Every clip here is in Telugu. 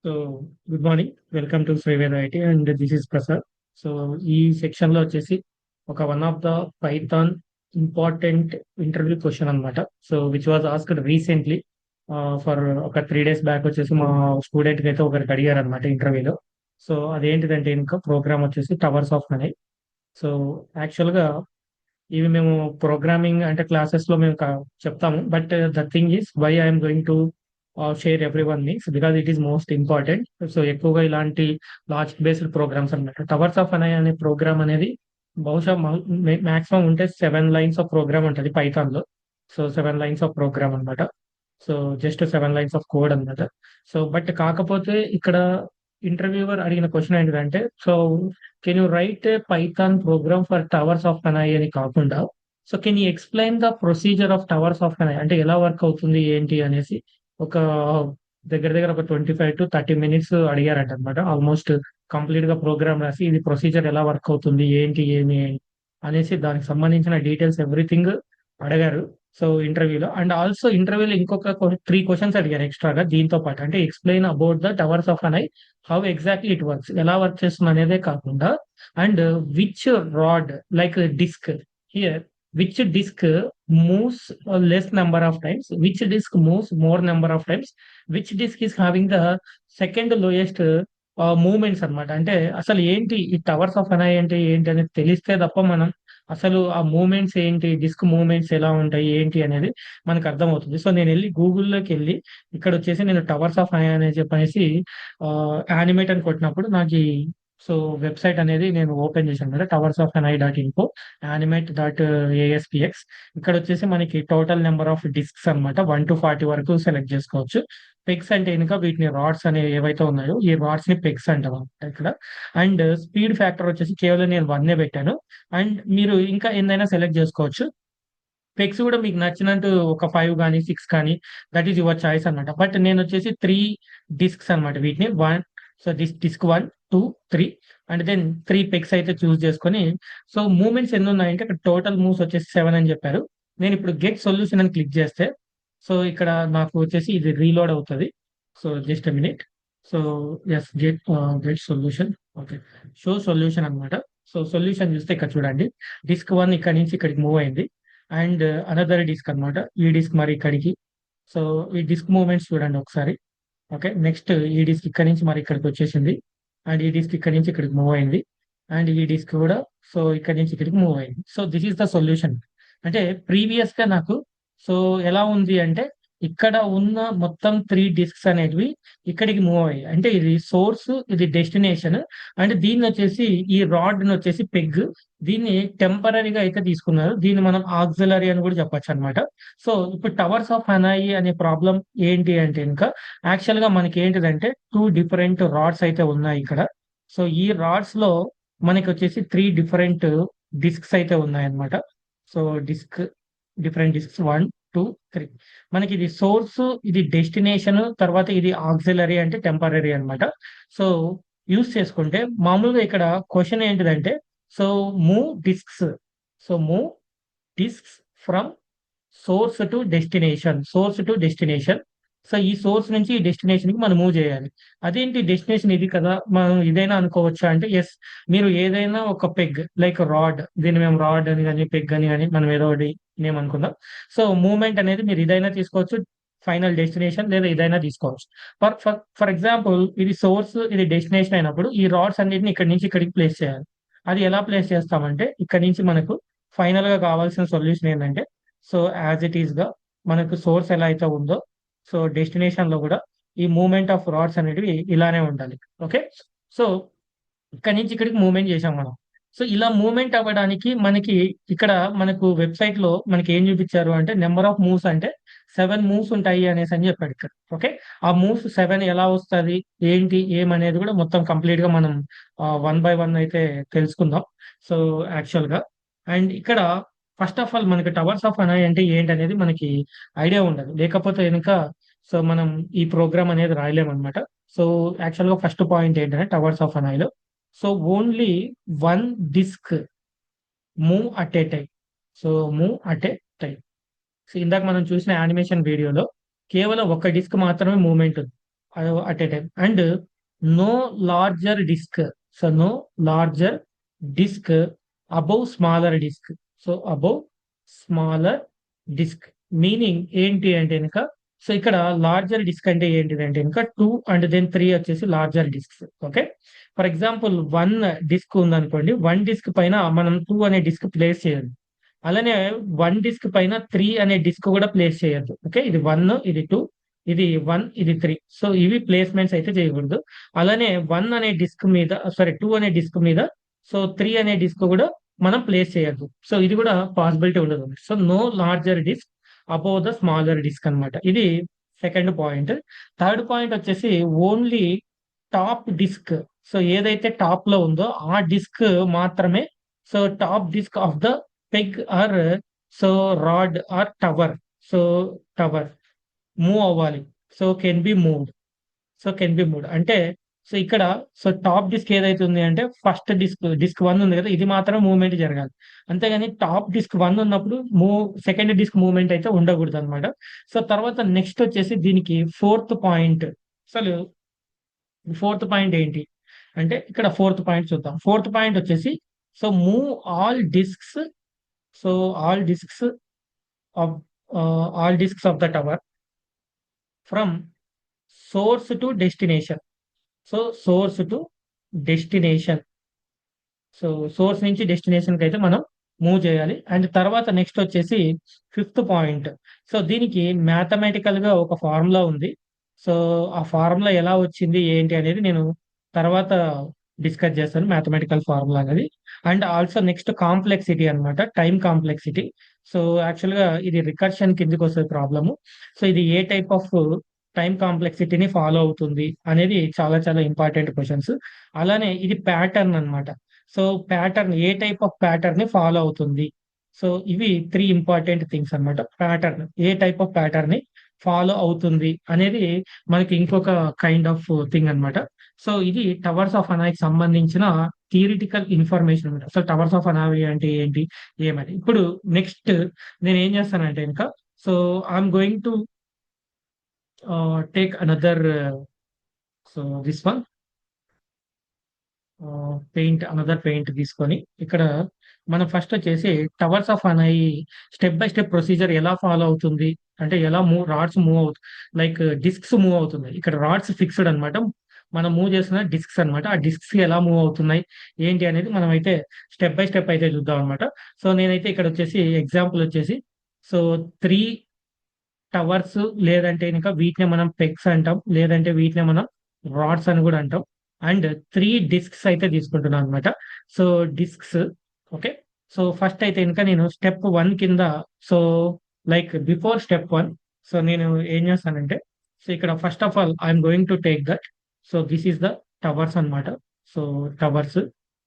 So good morning. Welcome to Sriveda IT and this is Prasad. So ఈ సెక్షన్ లో వచ్చేసి ఒక one of the python important interview question అన్నమాట. So which was asked recently for ఒక 3 days బ్యాక్ వచ్చేసి మా స్టూడెంట్ కి అయితే ఒకరికి అడిగారు అనమాట ఇంటర్వ్యూలో. సో అదేంటిదంటే ఇంకా ప్రోగ్రామ్ వచ్చేసి towers of Hanoi. So actual గా ఇవి మేము ప్రోగ్రామింగ్ అంటే క్లాసెస్ లో మేము చెప్తాము. But the thing is why I'm going to share every one things because it is most important. So ఎక్కువగా ఇలాంటి లాజిక్ బేస్డ్ ప్రోగ్రామ్స్ అన్నమాట. టవర్స్ ఆఫ్ అనై అనే ప్రోగ్రామ్ అనేది బహుశా మాక్సిమం ఉంటే 7 lines ఆఫ్ ప్రోగ్రామ్ ఉంటుంది పైథాన్ లో. సో 7 lines ఆఫ్ ప్రోగ్రామ్ అన్నమాట. So just 7 lines of code అన్నమాట. సో బట్ కాకపోతే ఇక్కడ ఇంటర్వ్యూవర్ అడిగిన క్వశ్చన్ ఏంటిదంటే, so can you write a python program for towers of Hanoi అని కాకుండా, so can you explain the procedure of towers of Hanoi అంటే ఎలా వర్క్ అవుతుంది ఏంటి అనేసి ఒక దగ్గర దగ్గర ఒక 25 to 30 minutes అడిగారంట అనమాట. ఆల్మోస్ట్ కంప్లీట్ గా ప్రోగ్రామ్ రాసి ఇది ప్రొసీజర్ ఎలా వర్క్ అవుతుంది ఏంటి ఏమి అనేసి దానికి సంబంధించిన డీటెయిల్స్ ఎవ్రీథింగ్ అడిగారు. సో ఇంటర్వ్యూలో అండ్ ఆల్సో ఇంటర్వ్యూలో ఇంకొక 3 questions అడిగారు ఎక్స్ట్రాగా దీంతో పాటు. అంటే explain about the towers of Hanoi, how exactly it works, ఎలా వర్క్ చేస్తుంది అనేదే కాకుండా, and which rod like disk here, which disk moves less number of times, which disk moves more number of times, which disk is having the second lowest moments అన్నమాట. అంటే అసలు ఏంటి ఈ టవర్స్ ఆఫ్ అన్ ఐ అంటే ఏంటి అనేది తెలిస్తే తప్ప మనం అసలు ఆ మూమెంట్స్ ఏంటి, డిస్క్ మూమెంట్స్ ఎలా ఉంటాయి ఏంటి అనేది మనకు అర్థమవుతుంది. సో నేను వెళ్ళి గూగుల్లోకి వెళ్ళి ఇక్కడ వచ్చేసి నేను టవర్స్ ఆఫ్ ఐ అని చెప్పనేసి యానిమేట్ అని కొట్టినప్పుడు నాకు ఈ సో వెబ్సైట్ అనేది నేను ఓపెన్ చేశాను కదా, towers of Hanoi dot info animate dot ASPX. ఇక్కడ వచ్చేసి మనకి టోటల్ నెంబర్ ఆఫ్ డిస్క్స్ అనమాట 1 to 40 వరకు సెలెక్ట్ చేసుకోవచ్చు. పెగ్స్ అంటే ఇంకా వీటిని రాడ్స్ అనే ఏవైతే ఉన్నాయో ఈ రాడ్స్ ని పెగ్స్ అంటాం అనమాట ఇక్కడ. అండ్ స్పీడ్ ఫ్యాక్టర్ వచ్చేసి కేవలం నేను 1 పెట్టాను. అండ్ మీరు ఇంకా ఎన్నైనా సెలెక్ట్ చేసుకోవచ్చు. పెగ్స్ కూడా మీకు నచ్చినట్టు ఒక 5 కానీ 6 కానీ, దట్ ఈస్ యువర్ చాయిస్ అనమాట. బట్ నేను వచ్చేసి 3 disks అనమాట. వీటిని so disk 1, 2, 3 and then 3 pegs అయితే చూస్ చేసుకొని, సో మూమెంట్స్ ఎన్ని ఉన్నాయంటే ఇక్కడ టోటల్ మూవ్స్ వచ్చేసి 7 అని చెప్పారు. నేను ఇప్పుడు గెట్ సొల్యూషన్ అని క్లిక్ చేస్తే సో ఇక్కడ నాకు వచ్చేసి ఇది రీలోడ్ అవుతుంది. So just minute. So yes get solution. Okay, show solution అనమాట. సో సొల్యూషన్ చూస్తే ఇక్కడ చూడండి, డిస్క్ 1 ఇక్కడ నుంచి ఇక్కడికి మూవ్ అయింది. అండ్ అనదర్ డిస్క్ అన్నమాట. ఈ డిస్క్ మరి ఇక్కడికి. సో ఈ డిస్క్ మూవ్మెంట్స్ చూడండి ఒకసారి. ఓకే, నెక్స్ట్ ఈ డిస్క్ ఇక్కడ నుంచి మరి ఇక్కడికి వచ్చేసింది. అండ్ ఈ డిస్క్ ఇక్కడ నుంచి ఇక్కడికి మూవ్ అయింది. అండ్ ఈ డిస్క్ కూడా సో ఇక్కడ నుంచి ఇక్కడికి మూవ్ అయింది. So this is the solution. అంటే ప్రీవియస్ గా నాకు సో ఎలా ఉంది అంటే ఇక్కడ ఉన్న మొత్తం 3 disks అనేటివి ఇక్కడికి మూవ్ అయ్యాయి. అంటే ఇది సోర్స్, ఇది డెస్టినేషన్. అండ్ దీన్ని వచ్చేసి ఈ రాడ్ ని వచ్చేసి పెగ్, దీన్ని టెంపరీగా అయితే తీసుకున్నారు. దీన్ని మనం ఆక్సిలరీ అని కూడా చెప్పొచ్చు అనమాట. సో ఇప్పుడు టవర్స్ ఆఫ్ హనాయి అనే ప్రాబ్లం ఏంటి అంటే ఇంకా యాక్చువల్ గా మనకి ఏంటిదంటే 2 different రాడ్స్ అయితే ఉన్నాయి ఇక్కడ. సో ఈ రాడ్స్ లో మనకి వచ్చేసి 3 different disks అయితే ఉన్నాయన్నమాట. So disk different disks 1, 2, 3. మనకి ఇది సోర్స్, ఇది డెస్టినేషన్, తర్వాత ఇది ఆక్సిలరీ అంటే టెంపరీ అన్నమాట. సో యూస్ చేసుకుంటే మామూలుగా ఇక్కడ క్వశ్చన్ ఏంటిదంటే, so move discs, so move discs from source to destination. So ఈ సోర్స్ నుంచి ఈ డెస్టినేషన్ కి మనం మూవ్ చేయాలి. అదేంటి డెస్టినేషన్ ఇది కదా, మనం ఇదైనా అనుకోవచ్చా అంటే ఎస్, మీరు ఏదైనా ఒక పెగ్ లైక్ రాడ్, దీన్ని మేము రాడ్ అని కానీ పెగ్ అని కానీ మనం ఏదో ఒకటి నేమ్ అనుకుందాం. సో మూవ్మెంట్ అనేది మీరు ఇదైనా తీసుకోవచ్చు, ఫైనల్ డెస్టినేషన్, లేదా ఇదైనా తీసుకోవచ్చు. ఫర్ ఎగ్జాంపుల్ ఇది సోర్స్, ఇది డెస్టినేషన్ అయినప్పుడు ఈ రాడ్స్ అన్నిటిని ఇక్కడ నుంచి ఇక్కడికి ప్లేస్ చేయాలి. అది ఎలా ప్లేస్ చేస్తామంటే ఇక్కడ నుంచి మనకు ఫైనల్ గా కావాల్సిన సొల్యూషన్ ఏంటంటే, సో యాజ్ ఇట్ ఈస్ గా మనకు సోర్స్ ఎలా అయితే ఉందో, సో డెస్టినేషన్ లో కూడా ఈ మూవ్మెంట్ ఆఫ్ రాడ్స్ అనేటివి ఇలానే ఉండాలి. ఓకే, సో ఇక్కడ నుంచి ఇక్కడికి మూవ్మెంట్ చేసాం మనం. సో ఇలా మూవ్మెంట్ అవ్వడానికి మనకి ఇక్కడ మనకు వెబ్సైట్ లో మనకి ఏం చూపించారు అంటే, నెంబర్ ఆఫ్ మూవ్స్ అంటే 7 మూవ్స్ ఉంటాయి అనేసి అని చెప్పాడు ఇక్కడ. ఓకే, ఆ మూవ్స్ 7 ఎలా వస్తుంది ఏంటి ఏమనేది కూడా మొత్తం కంప్లీట్ గా మనం 1 by 1 అయితే తెలుసుకుందాం. సో యాక్చువల్ గా అండ్ ఇక్కడ ఫస్ట్ ఆఫ్ ఆల్ మనకి టవర్స్ ఆఫ్ అనాయ్ అంటే ఏంటి అనేది మనకి ఐడియా ఉండదు. లేకపోతే కనుక సో మనం ఈ ప్రోగ్రామ్ అనేది రాయలేమన్నమాట. సో యాక్చువల్ గా ఫస్ట్ పాయింట్ ఏంటంటే టవర్స్ ఆఫ్ అనాయ్ లో so only 1 disk move at a time. So move at a time. So ఇందాక మనం చూసిన యానిమేషన్ వీడియోలో కేవలం ఒక డిస్క్ మాత్రమే మూవ్మెంట్ ఉంది. at a time, and no larger disk. So no larger disk above smaller disk. So above smaller disk meaning ఏంటి అంటే కనుక, సో ఇక్కడ లార్జర్ డిస్క్ అంటే ఏంటిదంటే కనుక 2 అండ్ దెన్ 3 వచ్చేసి larger disks. Okay, for example 1 disk ఉందనుకోండి, 1 డిస్క్ పైన మనం 2 అనే డిస్క్ ప్లేస్ చేయొద్దు. అలానే 1 డిస్క్ పైన 3 అనే డిస్క్ కూడా ప్లేస్ చేయొద్దు. ఓకే, ఇది 1, ఇది 2, ఇది 1, ఇది 3. సో ఇవి ప్లేస్మెంట్స్ అయితే చేయకూడదు. అలానే 1 అనే డిస్క్ మీద, సారీ 2 అనే డిస్క్ మీద, సో 3 అనే డిస్క్ కూడా మనం ప్లేస్ చేయొద్దు. సో ఇది కూడా పాసిబిలిటీ ఉండదు. So no larger disk above the smaller disk అన్నమాట. ఇది సెకండ్ పాయింట్. థర్డ్ పాయింట్ వచ్చేసి ఓన్లీ టాప్ డిస్క్. సో ఏదైతే టాప్ లో ఉందో ఆ డిస్క్ మాత్రమే, so top disk of the peg or so rod or tower, so tower move అవ్వాలి. So can be moved. So can be moved అంటే, సో ఇక్కడ సో టాప్ డిస్క్ ఏదైతే ఉంది అంటే ఫస్ట్ డిస్క్ 1 ఉంది కదా, ఇది మాత్రం మూవ్మెంట్ జరగాలి. అంతేగాని టాప్ డిస్క్ 1 ఉన్నప్పుడు సెకండ్ డిస్క్ మూవ్మెంట్ అయితే ఉండకూడదు అనమాట. సో తర్వాత నెక్స్ట్ వచ్చేసి దీనికి ఫోర్త్ పాయింట్. అసలు ఫోర్త్ పాయింట్ ఏంటి అంటే, ఇక్కడ ఫోర్త్ పాయింట్ చూద్దాం. ఫోర్త్ పాయింట్ వచ్చేసి, so move all discs, so all discs of all discs of the tower from source to destination. So source to destination. So source నుంచి డెస్టినేషన్ కి అయితే మనం మూవ్ చేయాలి. అండ్ తర్వాత నెక్స్ట్ వచ్చేసి ఫిఫ్త్ పాయింట్. సో దీనికి మ్యాథమెటికల్ గా ఒక ఫార్ములా ఉంది. సో ఆ ఫార్ములా ఎలా వచ్చింది ఏంటి అనేది నేను తర్వాత డిస్కస్ చేస్తాను, మ్యాథమెటికల్ ఫార్ములా అనేది. అండ్ ఆల్సో నెక్స్ట్ కాంప్లెక్సిటీ అన్నమాట, టైం కాంప్లెక్సిటీ. సో యాక్చువల్ గా ఇది రికర్షన్ కిందకి వస్తుంది ప్రాబ్లము. సో ఇది ఏ టైప్ ఆఫ్ టైం కాంప్లెక్సిటీని ఫాలో అవుతుంది అనేది చాలా చాలా ఇంపార్టెంట్ క్వశ్చన్స్. అలానే ఇది ప్యాటర్న్ అన్నమాట. So pattern A type of pattern ని ఫాలో అవుతుంది. సో ఇవి 3 ఇంపార్టెంట్ థింగ్స్ అన్నమాట. Pattern A type of pattern ని ఫాలో అవుతుంది అనేది మనకి ఇంకొక కైండ్ ఆఫ్ థింగ్ అన్నమాట. సో ఇది టవర్స్ ఆఫ్ హనాయికి సంబంధించిన థియరిటికల్ ఇన్ఫర్మేషన్ అనమాట. సో టవర్స్ ఆఫ్ హనాయి అంటే ఏంటి ఏమని. ఇప్పుడు నెక్స్ట్ నేను ఏం చేస్తానంటే ఇంకా, so I'm going to take another, so this one another paint తీసుకొని, ఇక్కడ మనం ఫస్ట్ వచ్చేసి towers of Hanoi step by step procedure ఎలా ఫాలో అవుతుంది అంటే, ఎలా రాడ్స్ మూవ్ అవుతుంది, లైక్ డిస్క్స్ మూవ్ అవుతున్నాయి. ఇక్కడ రాడ్స్ ఫిక్స్డ్ అన్నమాట, మనం మూవ్ చేస్తున్న డిస్క్స్ అన్నమాట. ఆ డిస్క్స్ ఎలా మూవ్ అవుతున్నాయి ఏంటి అనేది మనం అయితే స్టెప్ బై స్టెప్ అయితే చూద్దాం అనమాట. సో నేనైతే ఇక్కడ వచ్చేసి ఎగ్జాంపుల్ వచ్చేసి, సో 3 టవర్స్, లేదంటే ఇంకా వీటిని మనం పెగ్స్ అంటాం, లేదంటే వీటిని మనం రాడ్స్ అని కూడా అంటాం. అండ్ 3 డిస్క్స్ అయితే తీసుకుంటున్నాను అనమాట. So discs, okay. So first అయితే ఇంకా నేను స్టెప్ 1 కింద, so like before step 1, so నేను ఏం చేస్తానంటే, సో ఇక్కడ first of all I'm going to take that. So this is the towers అన్నమాట. సో టవర్స్,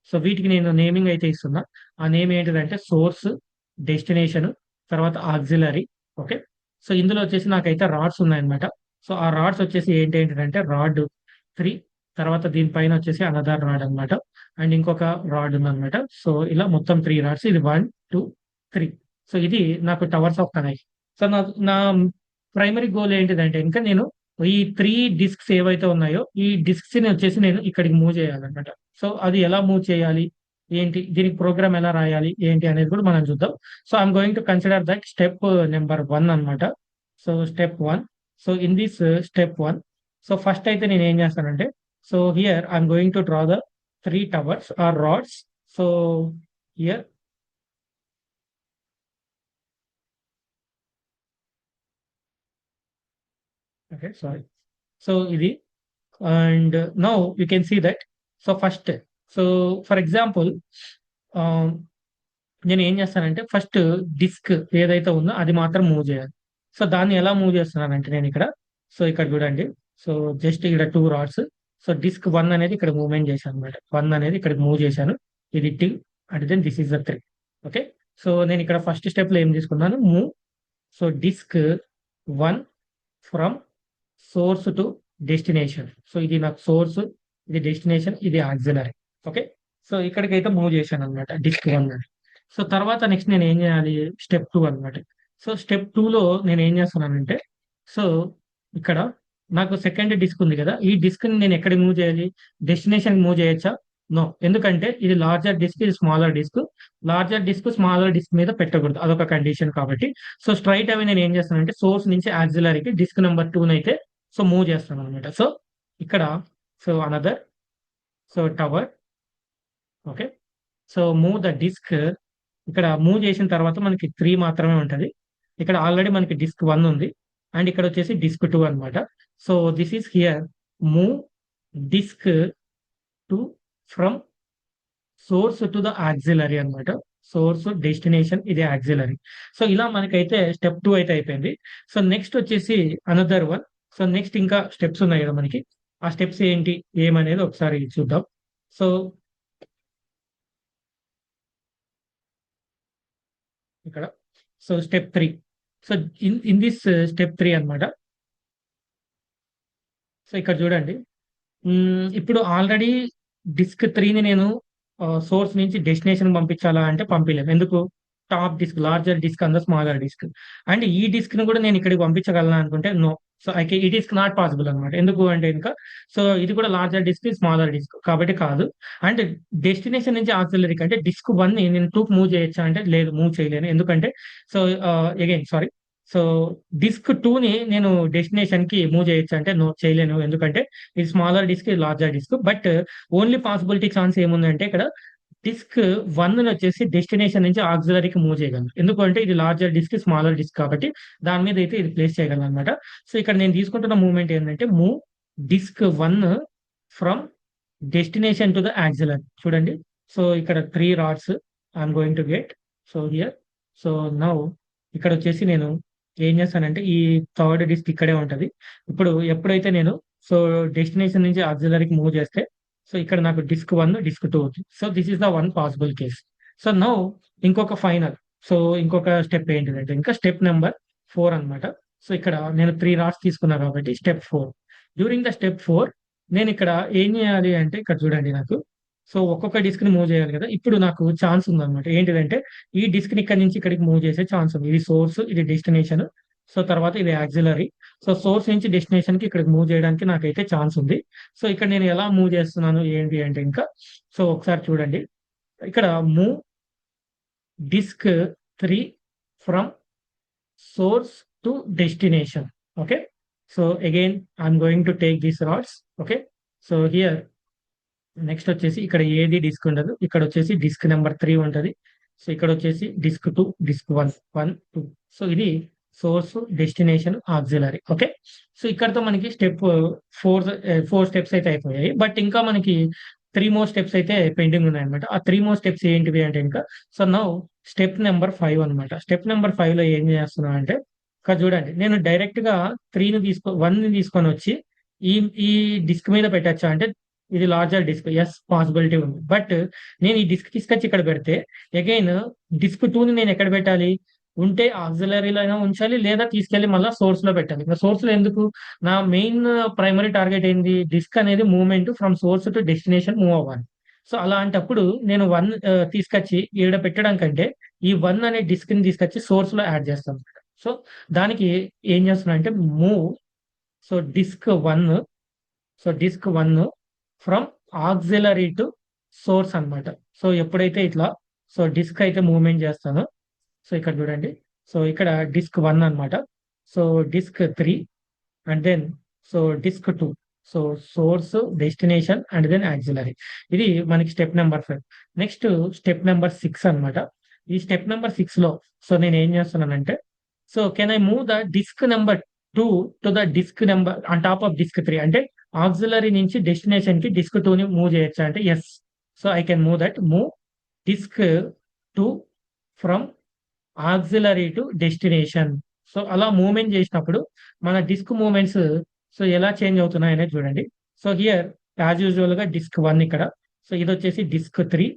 సో వీటికి నేను నేమింగ్ అయితే ఇస్తున్నా. ఆ నేమ్ ఏంటిదంటే సోర్స్, డెస్టినేషన్, తర్వాత ఆక్సిలరీ. ఓకే, సో ఇందులో వచ్చేసి నాకైతే రాడ్స్ ఉన్నాయన్నమాట. సో ఆ రాడ్స్ వచ్చేసి ఏంటంటే రాడ్ 3, తర్వాత దీనిపైన వచ్చేసి అనదర్ రాడ్ అన్నమాట, అండ్ ఇంకొక రాడ్ ఉందన్నమాట. సో ఇలా మొత్తం 3 రాడ్స్, ఇది 1, 2, 3. సో ఇది నాకు టవర్స్ ఆఫ్ కనెక్ట్. సో నా ప్రైమరీ గోల్ ఏంటిదంటే ఇంకా నేను ఈ 3 డిస్క్స్ ఏవైతే ఉన్నాయో ఈ డిస్క్స్ ని వచ్చేసి నేను ఇక్కడికి మూవ్ చేయాలన్నమాట. సో అది ఎలా మూవ్ చేయాలి ఏంటి, దీనికి ప్రోగ్రామ్ ఎలా రాయాలి ఏంటి అనేది కూడా మనం చూద్దాం. So I'm going to consider that step number 1 అన్నమాట. So step 1. So in this step 1, so first అయితే నేను ఏం చేస్తానంటే, so here I'm going to draw the 3 towers or rods. So here, okay sorry. So ఇది, and now you can see that. So first, so for example నేను ఏం చేస్తానంటే ఫస్ట్ డిస్క్ ఏదైతే ఉందో అది మాత్రం మూవ్ చేయాలి. సో దాన్ని ఎలా మూవ్ చేస్తున్నానంటే నేను ఇక్కడ, సో ఇక్కడ చూడండి. సో జస్ట్ ఇక్కడ 2 రాడ్స్. సో డిస్క్ 1 అనేది ఇక్కడ మూవ్మెంట్ చేశాను అనమాట. 1 అనేది ఇక్కడ మూవ్ చేశాను. ఇది 2 and then this is the 3. Okay, so నేను ఇక్కడ ఫస్ట్ స్టెప్ లో ఏం తీసుకున్నాను, move. So disk 1 from source to destination. So ఇది నాకు సోర్స్, ఇది డెస్టినేషన్, ఇది ఆక్సిలరీ. ఓకే, సో ఇక్కడికైతే మూవ్ చేశాను అనమాట డిస్క్ 1. సో తర్వాత నెక్స్ట్ నేను ఏం చేయాలి, స్టెప్ 2 అనమాట. సో స్టెప్ 2 లో నేను ఏం చేస్తున్నానంటే, సో ఇక్కడ నాకు సెకండ్ డిస్క్ ఉంది కదా, ఈ డిస్క్ ని నేను ఎక్కడికి మూవ్ చేయాలి? డెస్టినేషన్ మూవ్ చేయొచ్చా? నో. ఎందుకంటే ఇది లార్జర్ డిస్క్, ఇది smaller disk. Larger disk smaller disk మీద పెట్టకూడదు, అదొక కండిషన్ కాబట్టి. సో స్ట్రైట్ అవి నేను ఏం చేస్తానంటే సోర్స్ నుంచి యాక్సిలరీకి డిస్క్ నెంబర్ 2 అయితే సో మూవ్ చేస్తాను అనమాట. సో ఇక్కడ so another so tower. Okay. So move the disk. ఇక్కడ మూవ్ చేసిన తర్వాత మనకి 3 మాత్రమే ఉంటది. ఇక్కడ ఆల్రెడీ మనకి డిస్క్ 1 ఉంది, అండ్ ఇక్కడ వచ్చేసి డిస్క్ 2 అన్నమాట. So this is here move disk 2 from source to the auxiliary అన్నమాట. సోర్స్ డెస్టినేషన్ ఇది యాక్సిలరీ. సో ఇలా మనకైతే స్టెప్ 2 అయితే అయిపోయింది. సో నెక్స్ట్ వచ్చేసి అనదర్ వన్. సో నెక్స్ట్ ఇంకా స్టెప్స్ ఉన్నాయి కదా మనకి, ఆ స్టెప్స్ ఏంటి ఏమనేది ఒకసారి చూద్దాం. సో ఇక్కడ so step 3. So in this step 3 అన్నమాట. సో ఇక్కడ చూడండి, ఇప్పుడు ఆల్రెడీ డిస్క్ 3ని నేను సోర్స్ నుంచి డెస్టినేషన్ పంపించాలా అంటే పంపించలేము. ఎందుకు? Top disk larger disk and smaller disk. And ఈ డిస్క్ ని కూడా నేను ఇక్కడికి పంపించగలను అనుకుంటే నో. సో అయితే ఇట్ ఈస్ నాట్ పాసిబుల్ అనమాట. ఎందుకు అంటే ఇంకా సో ఇది కూడా లార్జర్ డిస్క్, స్మాలర్ డిస్క్ కాబట్టి కాదు. అండ్ డెస్టినేషన్ నుంచి ఆక్సిలరీ అంటే డిస్క్ 1 ని నేను 2 మూవ్ చేయొచ్చా అంటే లేదు, మూవ్ చేయలేను. ఎందుకంటే so again sorry. So disk 2 ని నేను డెస్టినేషన్ కి మూవ్ చేయొచ్చు అంటే నో, చేయలేను. ఎందుకంటే ఇది స్మాలర్ డిస్క్, ఇది larger disk. But only possibility chance ఏముందంటే ఇక్కడ డిస్క్ 1 వచ్చేసి డెస్టినేషన్ నుంచి ఆక్సిలరీకి మూవ్ చేయగలను. ఎందుకంటే ఇది లార్జర్ డిస్క్, స్మాలర్ డిస్క్ కాబట్టి దాని మీద అయితే ఇది ప్లేస్ చేయగలను అనమాట. సో ఇక్కడ నేను తీసుకుంటున్న మూవ్మెంట్ ఏంటంటే move disk 1 from destination to the auxiliary. చూడండి, సో ఇక్కడ 3 rods I'm going to get. So here so now ఇక్కడ వచ్చేసి నేను ఏం చేస్తానంటే ఈ థర్డ్ డిస్క్ ఇక్కడే ఉంటది. ఇప్పుడు ఎప్పుడైతే నేను సో డెస్టినేషన్ నుంచి ఆక్సిలరీకి మూవ్ చేస్తే సో ఇక్కడ నాకు డిస్క్ 1 డిస్క్ 2 అవుతుంది. So this is the one possible case. So now ఇంకొక ఫైనల్. సో ఇంకొక స్టెప్ ఏంటిదంటే ఇంకా స్టెప్ నెంబర్ 4 అన్నమాట. సో ఇక్కడ నేను 3 రాడ్స్ తీసుకున్నా కాబట్టి స్టెప్ 4. డ్యూరింగ్ ద స్టెప్ 4 నేను ఇక్కడ ఏం చేయాలి అంటే ఇక్కడ చూడండి, నాకు సో ఒక్కొక్క డిస్క్ ని మూవ్ చేయాలి కదా. ఇప్పుడు నాకు ఛాన్స్ ఉందన్నమాట. ఏంటిదంటే ఈ డిస్క్ ని ఇక్కడ నుంచి ఇక్కడికి మూవ్ చేసే ఛాన్స్ ఉంది. ఇది సోర్స్, ఇది డెస్టినేషన్. సో తర్వాత ఇది యాక్సిలరీ. సో సోర్స్ నుంచి డెస్టినేషన్ కి ఇక్కడికి మూవ్ చేయడానికి నాకైతే ఛాన్స్ ఉంది. సో ఇక్కడ నేను ఎలా మూవ్ చేస్తున్నాను ఏంటి అంటే ఇంకా సో ఒకసారి చూడండి, ఇక్కడ move disk 3 from source to destination. Okay. So again I'm going to take these rods. Okay. So here next వచ్చేసి ఇక్కడ ఏది డిస్క్ ఉండదు. ఇక్కడ వచ్చేసి డిస్క్ నెంబర్ 3 ఉంటది. సో ఇక్కడ వచ్చేసి డిస్క్ 2, డిస్క్ 1, 1, 2. సో ఇది source, destination, auxiliary. Okay. So ఇక్కడతో మనకి స్టెప్ 4 స్టెప్స్ అయితే అయిపోయాయి. బట్ ఇంకా మనకి 3 మోర్ స్టెప్స్ అయితే పెండింగ్ ఉన్నాయన్నమాట. ఆ 3 మోర్ స్టెప్స్ ఏంటివి అంటే ఇంకా సో నౌ స్టెప్ నెంబర్ 5 అనమాట. స్టెప్ నెంబర్ 5 లో ఏం చేస్తున్నా అంటే ఇక్కడ చూడండి, నేను డైరెక్ట్ గా 1 ని తీసుకొని వచ్చి ఈ ఈ డిస్క్ మీద పెట్టచ్చా అంటే ఇది లార్జర్ డిస్క్. ఎస్, పాసిబిలిటీ ఉంది. బట్ నేను ఈ డిస్క్ తీసుకొచ్చి ఇక్కడ పెడితే అగైన్ డిస్క్ 2 ని నేను ఎక్కడ పెట్టాలి? ఉంటే ఆక్సిలరీలో అయినా ఉంచాలి, లేదా తీసుకెళ్లి మళ్ళీ సోర్స్ లో పెట్టాలి. ఇంకా సోర్స్ లో ఎందుకు? నా మెయిన్ ప్రైమరీ టార్గెట్ ఏంది? డిస్క్ అనేది movement from source to destination move అవ్వాలి. సో అలాంటప్పుడు నేను 1 తీసుకొచ్చి ఈడ పెట్టడం కంటే ఈ 1 అనే డిస్క్ ని తీసుకొచ్చి సోర్స్ లో యాడ్ చేస్తాను. సో దానికి ఏం చేస్తున్నా అంటే move so disk 1 so disk 1 from auxiliary to source అన్నమాట. సో ఎప్పుడైతే ఇట్లా సో డిస్క్ అయితే మూవ్మెంట్ చేస్తానో సో ఇక్కడ చూడండి, సో ఇక్కడ డిస్క్ 1 అన్నమాట. So disk 3 and then so disk 2. So source, destination and then auxiliary. ఇది మనకి step number 5. Next step number 6 అన్నమాట. ఈ స్టెప్ నెంబర్ 6 లో సో నేను ఏం చేస్తున్నానంటే so can I move the disk number 2 to the disk number on top of disk 3. అంటే ఆక్సిలరీ నుంచి డెస్టినేషన్ కి డిస్క్ 2 ని మూవ్ చేయొచ్చా అంటే yes. So I can move that. Move disk 2 from auxiliary to destination. So అలా మూవ్మెంట్ చేసినప్పుడు మన డిస్క్ మూవ్మెంట్స్ సో ఎలా చేంజ్ అవుతున్నాయి అనేది చూడండి. సో హియర్ యాజ్ యూజువల్ గా డిస్క్ 1 ఇక్కడ. సో ఇది వచ్చేసి డిస్క్ 3.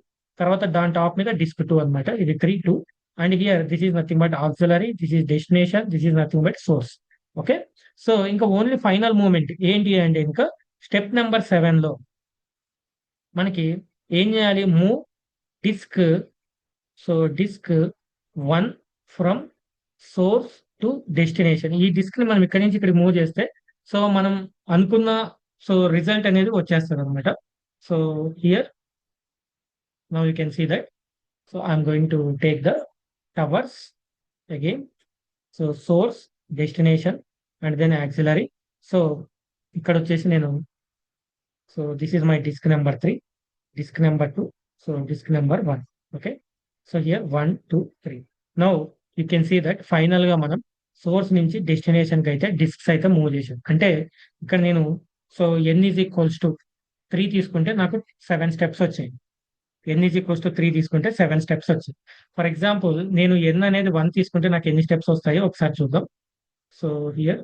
తర్వాత దాని టాప్ మీద డిస్క్ 2 అన్నమాట. ఇది 3, 2. And here this is nothing but auxiliary, this is destination, this is nothing but source. Okay. So ఇంకా ఓన్లీ ఫైనల్ మూవ్మెంట్ ఏంటి అంటే ఇంకా స్టెప్ నెంబర్ 7 లో మనకి ఏం చేయాలి? Move disk so disk 1 from source to destination. ఈ డిస్క్ ని మనం ఇక్కడి నుంచి ఇక్కడికి మూవ్ చేస్తే సో మనం అనుకున్న సో రిజల్ట్ అనేది వచ్చేస్తుంది అనమాట. So here now you can see that. So I'm going to take the towers again. So source, destination and then auxiliary. So ఇక్కడ వచ్చేసి నేను so this is my disk number 3, disk number 2, so disk number 1. Okay. So here 1 2 3. Now you can see that final గా మనం సోర్స్ నుంచి డెస్టినేషన్ కి అయితే డిస్క్స్ అయితే మూవ్ చేసాం. అంటే ఇక్కడ నేను so n is equals to 3 తీసుకుంటే నాకు 7 స్టెప్స్ వచ్చాయి. n ఈజ్ ఈక్వల్స్ టు 3 తీసుకుంటే 7 స్టెప్స్ వచ్చాయి. ఫర్ ఎగ్జాంపుల్ నేను n అనేది 1 తీసుకుంటే నాకు ఎన్ని స్టెప్స్ వస్తాయో ఒకసారి చూద్దాం. So here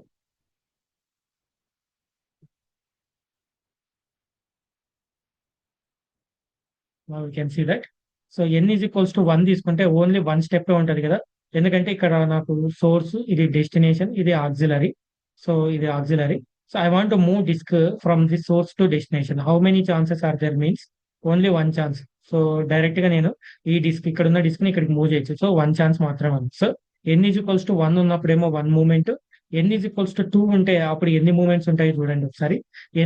you can see that. So n is equals to 1 తీసుకుంటే ఓన్లీ 1 స్టెప్ ఉంటది కదా. ఎందుకంటే ఇక్కడ నాకు సోర్స్, ఇది డెస్టినేషన్, ఇది ఆక్సిలరీ. సో ఇది auxiliary. So I want to move disk from the source to destination. How many chances are there means only 1 chance. So direct గా నేను ఈ డిస్క్, ఇక్కడ ఉన్న డిస్క్ ని ఇక్కడికి మూవ్ చేయొచ్చు. సో 1 ఛాన్స్ మాత్రమే ఉంది. So n is equals to 1 ఉన్నప్పుడేమో 1 movement, n is equals to 2 ఉంటే అప్పుడు ఎన్ని మూవ్మెంట్స్ ఉంటాయి చూడండి ఒకసారి.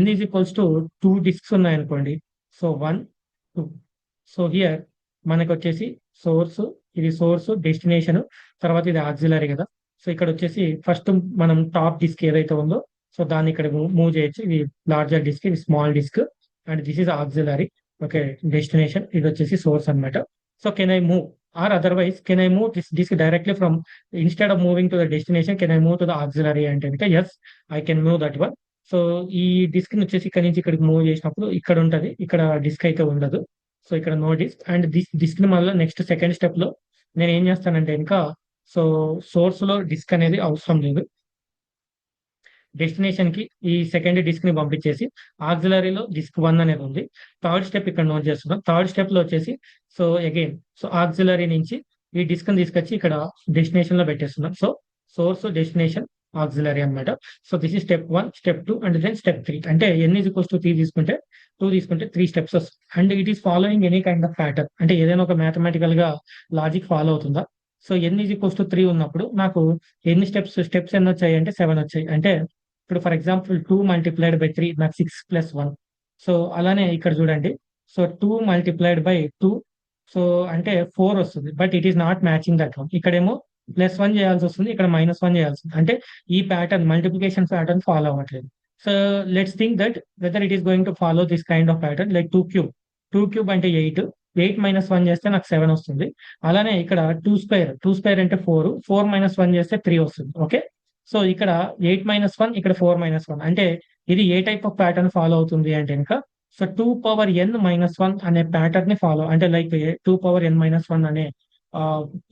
n is equals to 2 discs ఉన్నాయనుకోండి. సో 1 2. సో హియర్ మనకు వచ్చేసి సోర్స్, ఇది సోర్స్, డెస్టినేషన్, తర్వాత ఇది ఆక్సిలరీ కదా. సో ఇక్కడ వచ్చేసి ఫస్ట్ మనం టాప్ డిస్క్ ఏదైతే ఉందో సో దాన్ని ఇక్కడ మూవ్ చేయొచ్చు. ఇది లార్జర్ డిస్క్, ఇది small disk and this is auxiliary. Okay. Destination, ఇది వచ్చేసి సోర్స్ అన్నమాట. So can I move or otherwise can I move this disk directly from, instead of moving to the destination can I move to the auxiliary అంటే కనుక yes, I can move that one. So ఈ డిస్క్ ని వచ్చేసి ఇక్కడ నుంచి ఇక్కడికి మూవ్ చేసినప్పుడు ఇక్కడ ఉంటది, ఇక్కడ డిస్క్ అయితే ఉండదు. సో ఇక్కడ నో డిస్క్ అండ్ డిస్క్ ని మళ్ళీ నెక్స్ట్ సెకండ్ స్టెప్ లో నేను ఏం చేస్తానంటే ఇంకా సో సోర్స్ లో డిస్క్ అనేది అవసరం లేదు. డెస్టినేషన్ కి ఈ సెకండ్ డిస్క్ ని పంపించేసి ఆక్సిలరీలో డిస్క్ 1 అనేది ఉంది. థర్డ్ స్టెప్ ఇక్కడ నోట్ చేస్తున్నాం. థర్డ్ స్టెప్ లో వచ్చేసి సో అగైన్ సో ఆక్సిలరీ నుంచి ఈ డిస్క్ ని తీసుకొచ్చి ఇక్కడ డెస్టినేషన్ లో పెట్టేస్తున్నాం. సో సోర్స్, డెస్టినేషన్, ఆక్సిలరీ అన్నమాట. So this is step 1, step 2 and then step 3. అంటే n ఈజ్ ఈక్వల్స్ టు 3 తీసుకుంటే 2 తీసుకుంటే 3 స్టెప్స్ వస్తాయి. And it is following any kind of pattern. అంటే ఏదైనా ఒక మ్యాథమెటికల్ గా లాజిక్ ఫాలో అవుతుందా. So n is equals to 3 ఉన్నప్పుడు నాకు ఎన్ని స్టెప్స్ ఎన్ని వచ్చాయి అంటే 7 వచ్చాయి. అంటే ఇప్పుడు ఫర్ ఎగ్జాంపుల్ 2 మల్టిప్లైడ్ బై 3 నాకు 6 ప్లస్ 1. సో అలానే ఇక్కడ చూడండి. సో 2 మల్టిప్లైడ్ బై 2 సో అంటే 4 వస్తుంది. But it is not matching that one. ఇక్కడేమో +1 చేయాల్సి వస్తుంది, ఇక్కడ -1 చేయాల్సి వస్తుంది. అంటే ఈ ప్యాటర్న్, మల్టిప్లికేషన్ ప్యాటర్న్ ఫాలో అవ్వట్లేదు. So let's think that whether it is going to follow this kind of pattern like 2 cube. 2 cube అంటే 8, 8 - 1 చేస్తే నాకు 7 వస్తుంది. అలానే ఇక్కడ 2 స్క్వేర్, 2 స్క్వేర్ అంటే 4, 4 - 1 చేస్తే 3 వస్తుంది. ఓకే. సో ఇక్కడ 8 - 1, ఇక్కడ 4 - 1. అంటే ఇది ఏ టైప్ ఆఫ్ ప్యాటర్న్ ఫాలో అవుతుంది అంటే కనుక సో 2n-1 అనే ప్యాటర్న్ ని ఫాలో, అంటే లైక్ 2n-1 అనే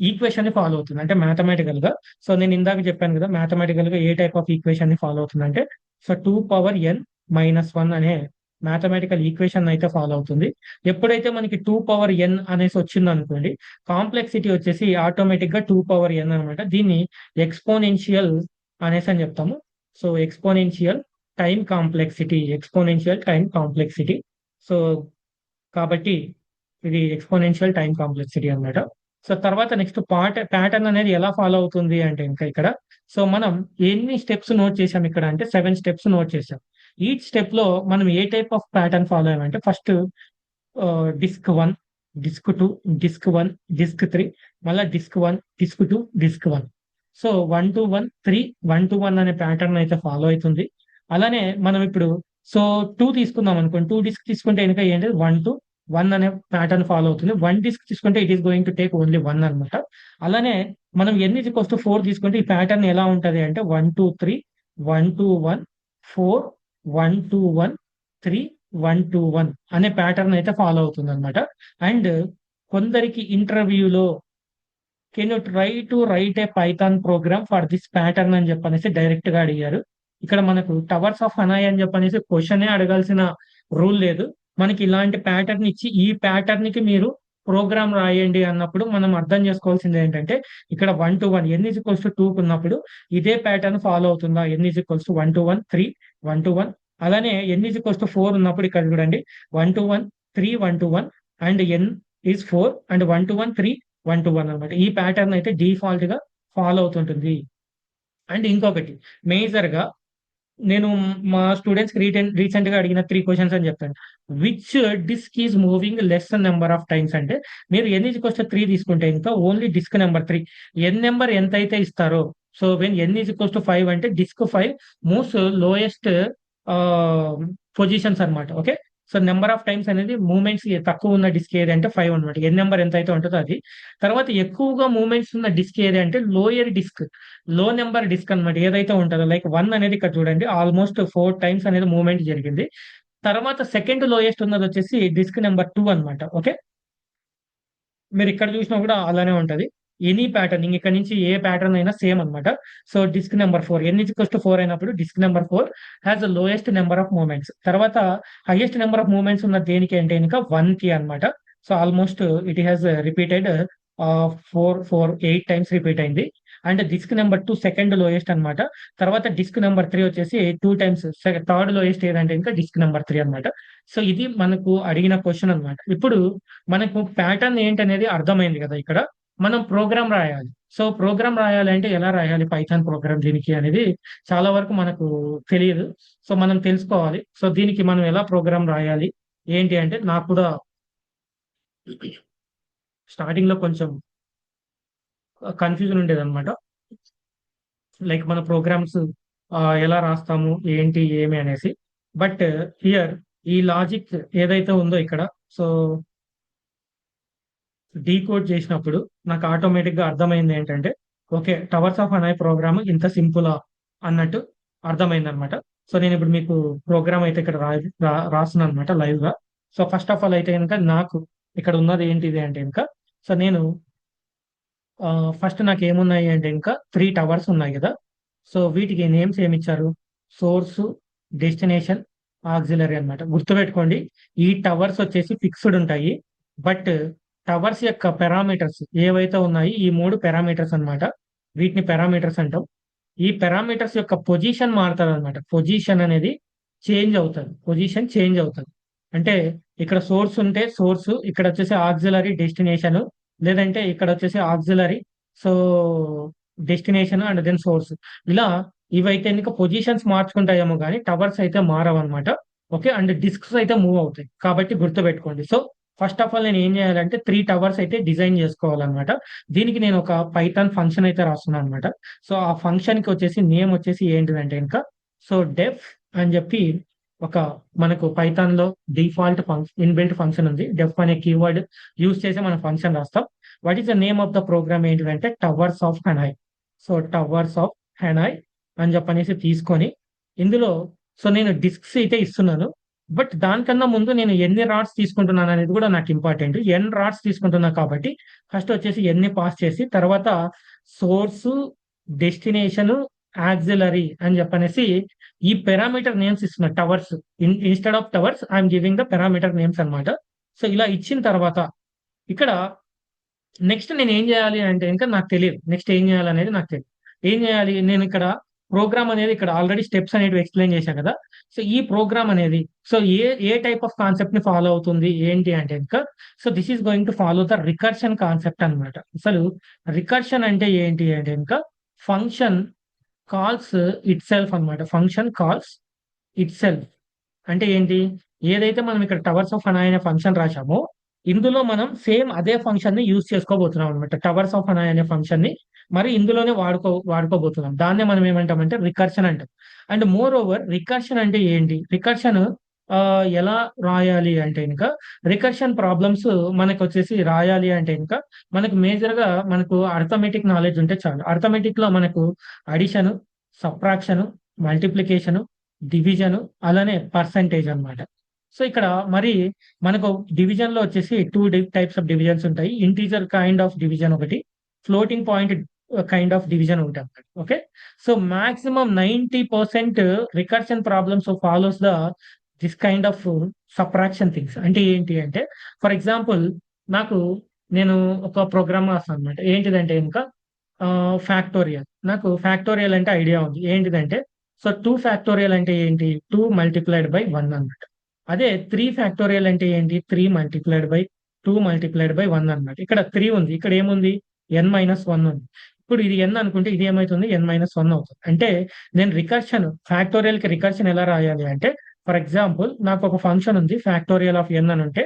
ఈక్వేషన్ ని ఫాలో అవుతుంది. అంటే మ్యాథమెటికల్ గా. సో నేను ఇందాక చెప్పాను కదా మ్యాథమెటికల్ గా ఏ టైప్ ఆఫ్ ఈక్వేషన్ ని ఫాలో అవుతుంది అంటే సో 2n-1 అనే మ్యాథమెటికల్ ఈక్వేషన్ అయితే ఫాలో అవుతుంది. ఎప్పుడైతే మనకి 2n అనేసి వచ్చింది అనుకోండి, కాంప్లెక్సిటీ వచ్చేసి ఆటోమేటిక్ గా 2n అనమాట. దీన్ని ఎక్స్పోనెన్షియల్ అనేసి అని చెప్తాము. So exponential time complexity, exponential time complexity. So కాబట్టి ఇది ఎక్స్పోనెన్షియల్ టైం కాంప్లెక్సిటీ అన్నమాట. సో తర్వాత నెక్స్ట్ ప్యాటర్న్ అనేది ఎలా ఫాలో అవుతుంది అంటే ఇంకా ఇక్కడ సో మనం ఎన్ని స్టెప్స్ నోట్ చేసాం ఇక్కడ అంటే 7 స్టెప్స్ నోట్ చేసాం. ఈచ్ స్టెప్ లో మనం ఏ టైప్ ఆఫ్ ప్యాటర్న్ ఫాలో అయ్యామంటే first disk 1, disk 2, disk 1, disk 3, మళ్ళీ disk 1, disk 2, disk 1. So 1 to 1 3, 1 to 1 అనే ప్యాటర్న్ అయితే ఫాలో అవుతుంది. అలానే మనం ఇప్పుడు సో 2 తీసుకుందాం అనుకోండి. 2 డిస్క్ తీసుకుంటే కనుక ఏంటి 1 to 1 అనే ప్యాటర్న్ ఫాలో అవుతుంది. 1 డిస్క్ తీసుకుంటే it is going to take only 1 అనమాట. అలానే మనం n ఈజ్ ఈక్వల్స్ టు 4 తీసుకుంటే ఈ ప్యాటర్న్ ఎలా ఉంటది అంటే 1 2 3, 1 2 1, 4, 1 2 1, 3, 1 2 1 అనే ప్యాటర్న్ అయితే ఫాలో అవుతుంది అనమాట. అండ్ కొందరికి ఇంటర్వ్యూలో can you try to right a python program for this pattern అని చెప్పనేసి డైరెక్ట్ గా అడిగారు. ఇక్కడ మనకు టవర్స్ ఆఫ్ హనాయ్ అని చెప్పనేసి క్వశ్చనే అడగాల్సిన రూల్ లేదు. మనకి ఇలాంటి ప్యాటర్న్ ఇచ్చి ఈ ప్యాటర్న్ కి మీరు ప్రోగ్రామ్ రాయండి అన్నప్పుడు మనం అర్థం చేసుకోవాల్సింది ఏంటంటే ఇక్కడ 1 to 1 n is equals to 2 ఉన్నప్పుడు ఇదే ప్యాటర్న్ ఫాలో అవుతుందా. n is equals to 1 to 1 3, 1 to 1. అలానే n ఈజ్ ఈక్వల్స్ టు 4 ఉన్నప్పుడు ఇక్కడ చూడండి 1 to 1 3, 1 to 1 and n is 4 and 1 to 1 3, 1 to 1 అనమాట. ఈ ప్యాటర్న్ అయితే డిఫాల్ట్ గా ఫాలో అవుతుంటుంది. అండ్ ఇంకొకటి మేజర్ గా నేను మా స్టూడెంట్స్ రీసెంట్ గా అడిగిన 3 క్వశ్చన్స్ అని చెప్తాను. Which disk is moving less number of times అంటే, మీరు ఎన్ ఈజ్ ఈక్వల్స్ టు 3 తీసుకుంటే ఇంకా only disk number 3, N number ఎంత అయితే ఇస్తారో, so when N is equals to 5 అంటే డిస్క్ 5 మూవ్స్ లోయెస్ట్ పొజిషన్స్ అన్నమాట. Okay, so number of times అనేది మూమెంట్స్ తక్కువ ఉన్న డిస్క్ ఏది అంటే 5 అనమాట. ఎన్ నెంబర్ ఎంత అయితే ఉంటుందో అది. తర్వాత ఎక్కువగా మూమెంట్స్ ఉన్న డిస్క్ ఏది అంటే లోయర్ డిస్క్, లో నెంబర్ డిస్క్ అనమాట. ఏదైతే ఉంటుందో లైక్ 1 అనేది ఇక్కడ చూడండి ఆల్మోస్ట్ 4 టైమ్స్ అనేది మూవ్మెంట్ జరిగింది. తర్వాత సెకండ్ లోయెస్ట్ ఉన్నది వచ్చేసి డిస్క్ నెంబర్ 2 అనమాట. ఓకే, మీరు ఇక్కడ చూసినా కూడా అలానే ఉంటది. ఎనీ ప్యాటర్న్ ఇక్కడ నుంచి ఏ ప్యాటర్న్ అయినా సేమ్ అన్నమాట. So disk number 4 n is equals to 4 అయినప్పుడు disk number 4 has the lowest number of movements. తర్వాత హైయెస్ట్ నెంబర్ ఆఫ్ మూమెంట్స్ ఉన్న దేనికి అంటే ఇంకా 1 కి అనమాట. So almost it has repeated 8 times repeat అయింది. And disk number 2 second lowest అన్నమాట. తర్వాత డిస్క్ నెంబర్ 3 వచ్చేసి 2 టైమ్స్. థర్డ్ లోయెస్ట్ ఏదంటే ఇంకా డిస్క్ నెంబర్ 3 అన్నమాట. సో ఇది మనకు అడిగిన క్వశ్చన్ అన్నమాట. ఇప్పుడు మనకు ప్యాటర్న్ ఏంటనేది అర్థమైంది కదా. ఇక్కడ మనం ప్రోగ్రామ్ రాయాలి. సో ప్రోగ్రామ్ రాయాలి అంటే ఎలా రాయాలి పైథాన్ ప్రోగ్రామ్ దీనికి అనేది చాలా వరకు మనకు తెలియదు. సో మనం తెలుసుకోవాలి. సో దీనికి మనం ఎలా ప్రోగ్రామ్ రాయాలి ఏంటి అంటే, నాకు కూడా స్టార్టింగ్ లో కొంచెం కన్ఫ్యూజన్ ఉండేది అనమాట. లైక్ మన ప్రోగ్రామ్స్ ఎలా రాస్తాము ఏంటి ఏమి అనేసి. బట్ హియర్ ఈ లాజిక్ ఏదైతే ఉందో ఇక్కడ, సో డీకోడ్ చేసినప్పుడు నాకు ఆటోమేటిక్ గా అర్థమైంది ఏంటంటే, okay towers of Hanoi program ఇంత సింపులా అన్నట్టు అర్థమైంది అనమాట. సో నేను ఇప్పుడు మీకు ప్రోగ్రామ్ అయితే ఇక్కడ రాస్తున్నాను అనమాట లైవ్ గా. సో ఫస్ట్ ఆఫ్ ఆల్ అయితే కనుక నాకు ఇక్కడ ఉన్నది ఏంటిది అంటే ఇంకా, సో నేను ఫస్ట్ నాకు ఏమున్నాయి అంటే ఇంకా 3 టవర్స్ ఉన్నాయి కదా. సో వీటికి నేమ్స్ ఏమి ఇచ్చారు, సోర్స్, డెస్టినేషన్, ఆక్సిలరీ అన్నమాట. గుర్తుపెట్టుకోండి, ఈ టవర్స్ వచ్చేసి ఫిక్స్డ్ ఉంటాయి. బట్ టవర్స్ యొక్క పారామీటర్స్ ఏవైతే ఉన్నాయి ఈ 3 పారామీటర్స్ అన్నమాట. వీటిని పారామీటర్స్ అంటాం. ఈ పారామీటర్స్ యొక్క పొజిషన్ మారుతుంది అనమాట. పొజిషన్ అనేది చేంజ్ అవుతుంది, పొజిషన్ చేంజ్ అవుతుంది. అంటే ఇక్కడ సోర్స్ ఉంటే సోర్స్, ఇక్కడ వచ్చేసి ఆక్సిలరీ డెస్టినేషన్, లేదంటే ఇక్కడ వచ్చేసి auxiliary, so destination and then source. ఇలా ఇవైతే ఇంకా పొజిషన్స్ మార్చుకుంటాయేమో కానీ టవర్స్ అయితే మారవన్నమాట. ఓకే, అండ్ డిస్క్స్ అయితే మూవ్ అవుతాయి. కాబట్టి గుర్తుపెట్టుకోండి. సో ఫస్ట్ ఆఫ్ ఆల్ నేను ఏం చేయాలంటే 3 టవర్స్ అయితే డిజైన్ చేసుకోవాలన్నమాట. దీనికి నేను ఒక పైథాన్ ఫంక్షన్ అయితే రాస్తున్నాను అనమాట. సో ఆ ఫంక్షన్ కి వచ్చేసి నేమ్ వచ్చేసి ఏంటిదంటే ఇంకా, సో డెఫ్ అని చెప్పి ఒక మనకు పైథాన్ లో డిఫాల్ట్ ఫంక్షన్ ఇన్బిల్ట్ ఫంక్షన్ ఉంది. డెఫ్ అనే కీవర్డ్ యూజ్ చేసి మనం ఫంక్షన్ రాస్తాం. What is the name of the program ఏంటిదంటే towers of Hanoi. So towers of Hanoi అని చెప్పనేసి తీసుకొని ఇందులో, సో నేను డిస్క్స్ అయితే ఇస్తున్నాను. బట్ దానికన్నా ముందు నేను ఎన్ని రాడ్స్ తీసుకుంటున్నాను అనేది కూడా నాకు ఇంపార్టెంట్. ఎన్ రాడ్స్ తీసుకుంటున్నా కాబట్టి ఫస్ట్ వచ్చేసి ఎన్ని పాస్ చేసి తర్వాత సోర్సు, డెస్టినేషన్, ఆక్సిలరీ అని చెప్పనేసి ఈ పారామీటర్ నేమ్స్ ఇస్తున్నా. Towers instead of towers I'm giving the parameter names అన్నమాట. సో ఇలా ఇచ్చిన తర్వాత ఇక్కడ నెక్స్ట్ నేను ఏం చేయాలి అంటే ఇంకా నాకు తెలియదు నెక్స్ట్ ఏం చేయాలి అనేది నాకు తెలియదు. ఏం చేయాలి, నేను ఇక్కడ ప్రోగ్రామ్ అనేది ఇక్కడ ఆల్రెడీ స్టెప్స్ అనేవి ఎక్స్ప్లెయిన్ చేశాను కదా. సో ఈ ప్రోగ్రామ్ అనేది so A A type of concept ని ఫాలో అవుతుంది ఏంటి అంటే ఇంకా, so this is going to follow the recursion concept అన్నమాట. అసలు రికర్షన్ అంటే ఏంటి అంటే ఇంకా, ఫంక్షన్ కాల్స్ ఇట్ సెల్ఫ్ అనమాట. ఫంక్షన్ కాల్స్ ఇట్ సెల్ఫ్ అంటే ఏంటి, ఏదైతే మనం ఇక్కడ టవర్స్ ఆఫ్ అనాయ్ అనే ఫంక్షన్ రాశామో ఇందులో మనం సేమ్ అదే ఫంక్షన్ ని యూజ్ చేసుకోబోతున్నాం అనమాట. టవర్స్ ఆఫ్ అనాయ్ అనే ఫంక్షన్ ని మరి ఇందులోనే వాడుకోబోతున్నాం. దాన్నే మనం ఏమంటామంటే రికర్షన్ అంటాం. అండ్ మోర్ ఓవర్ రికర్షన్ అంటే ఏంటి, రికర్షన్ ఎలా రాయాలి అంటే ఇంకా, రికర్షన్ ప్రాబ్లమ్స్ మనకు వచ్చేసి రాయాలి అంటే ఇంకా మనకు మేజర్ గా మనకు అర్థమెటిక్ నాలెడ్జ్ ఉంటే చాలు. అర్థమెటిక్ లో మనకు అడిషన్, సబ్ట్రాక్షన్, మల్టిప్లికేషన్, డివిజన్, అలానే పర్సంటేజ్ అన్నమాట. సో ఇక్కడ మరి మనకు డివిజన్ లో వచ్చేసి 2 టైప్స్ ఆఫ్ డివిజన్స్ ఉంటాయి. ఇంటీజర్ కైండ్ ఆఫ్ డివిజన్ ఒకటి, floating point kind of division ఉంటాయి. Okay, so maximum 90% recursion problems follows the this kind of subtraction things. అంటే ఏంటి అంటే, ఫర్ ఎగ్జాంపుల్ నాకు నేను ఒక ప్రోగ్రామ్ రాస్తాను అనమాట. ఏంటిదంటే ఇంకా ఫ్యాక్టోరియల్. నాకు ఫ్యాక్టోరియల్ అంటే ఐడియా ఉంది. ఏంటిదంటే, సో 2 ఫ్యాక్టోరియల్ అంటే ఏంటి, 2 multiplied by 1 అన్నమాట. అదే 3 ఫ్యాక్టోరియల్ అంటే ఏంటి, 3 multiplied by 2 multiplied by 1 అన్నమాట. ఇక్కడ 3 ఉంది, ఇక్కడ ఏముంది n-1 ఉంది. ఇప్పుడు ఇది n అనుకుంటే ఇది ఏమైతుంది n-1 అవుతుంది. అంటే నేను ఫ్యాక్టోరియల్ కి రికర్షన్ ఎలా రాయాలి అంటే, ఫర్ ఎగ్జాంపుల్ నాకు ఒక ఫంక్షన్ ఉంది ఫ్యాక్టోరియల్ ఆఫ్ n అని ఉంటే,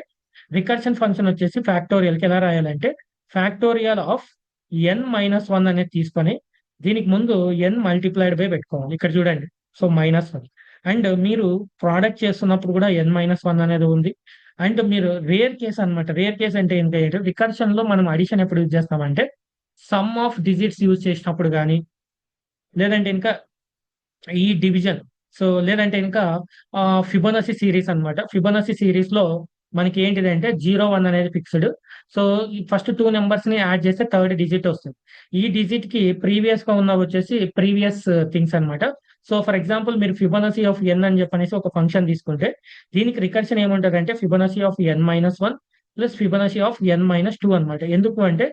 రికర్షన్ ఫంక్షన్ వచ్చేసి ఫ్యాక్టోరియల్ కి ఎలా రాయాలంటే ఫ్యాక్టోరియల్ ఆఫ్ n-1 అనేది తీసుకొని దీనికి ముందు n మల్టిప్లైడ్ బై పెట్టుకోవాలి. ఇక్కడ చూడండి. సో -1 అండ్ మీరు ప్రోడక్ట్ చేస్తున్నప్పుడు కూడా n-1 అనేది ఉంది. అండ్ మీరు రేర్ కేస్ అన్నమాట. రేర్ కేస్ అంటే ఏంటి అంటే రికర్షన్ లో మనం అడిషన్ ఎప్పుడు యూజ్ చేస్తామంటే సమ్ ఆఫ్ డిజిట్స్ యూజ్ చేసినప్పుడు కానీ, లేదంటే ఇంకా ఈ డివిజన్, సో లేదంటే ఇంకా ఫిబొనసీ సిరీస్ అన్నమాట. ఫిబొనసీ సిరీస్ లో మనకి ఏంటిదంటే 0, 1 అనేది ఫిక్స్డ్. సో ఈ ఫస్ట్ 2 నెంబర్స్ ని యాడ్ చేస్తే థర్డ్ డిజిట్ వస్తుంది. ఈ డిజిట్ కి ప్రీవియస్ గా ఉన్న వచ్చేసి ప్రీవియస్ థింగ్స్ అన్నమాట. సో ఫర్ ఎగ్జాంపుల్ మీరు ఫిబొనసీ ఆఫ్ n అని చెప్పనేసి ఒక ఫంక్షన్ తీసుకుంటే దీనికి రికర్షన్ ఏముంటదంటే Fibonacci of n-1 plus Fibonacci of n-2 అన్నమాట. ఎందుకు అంటే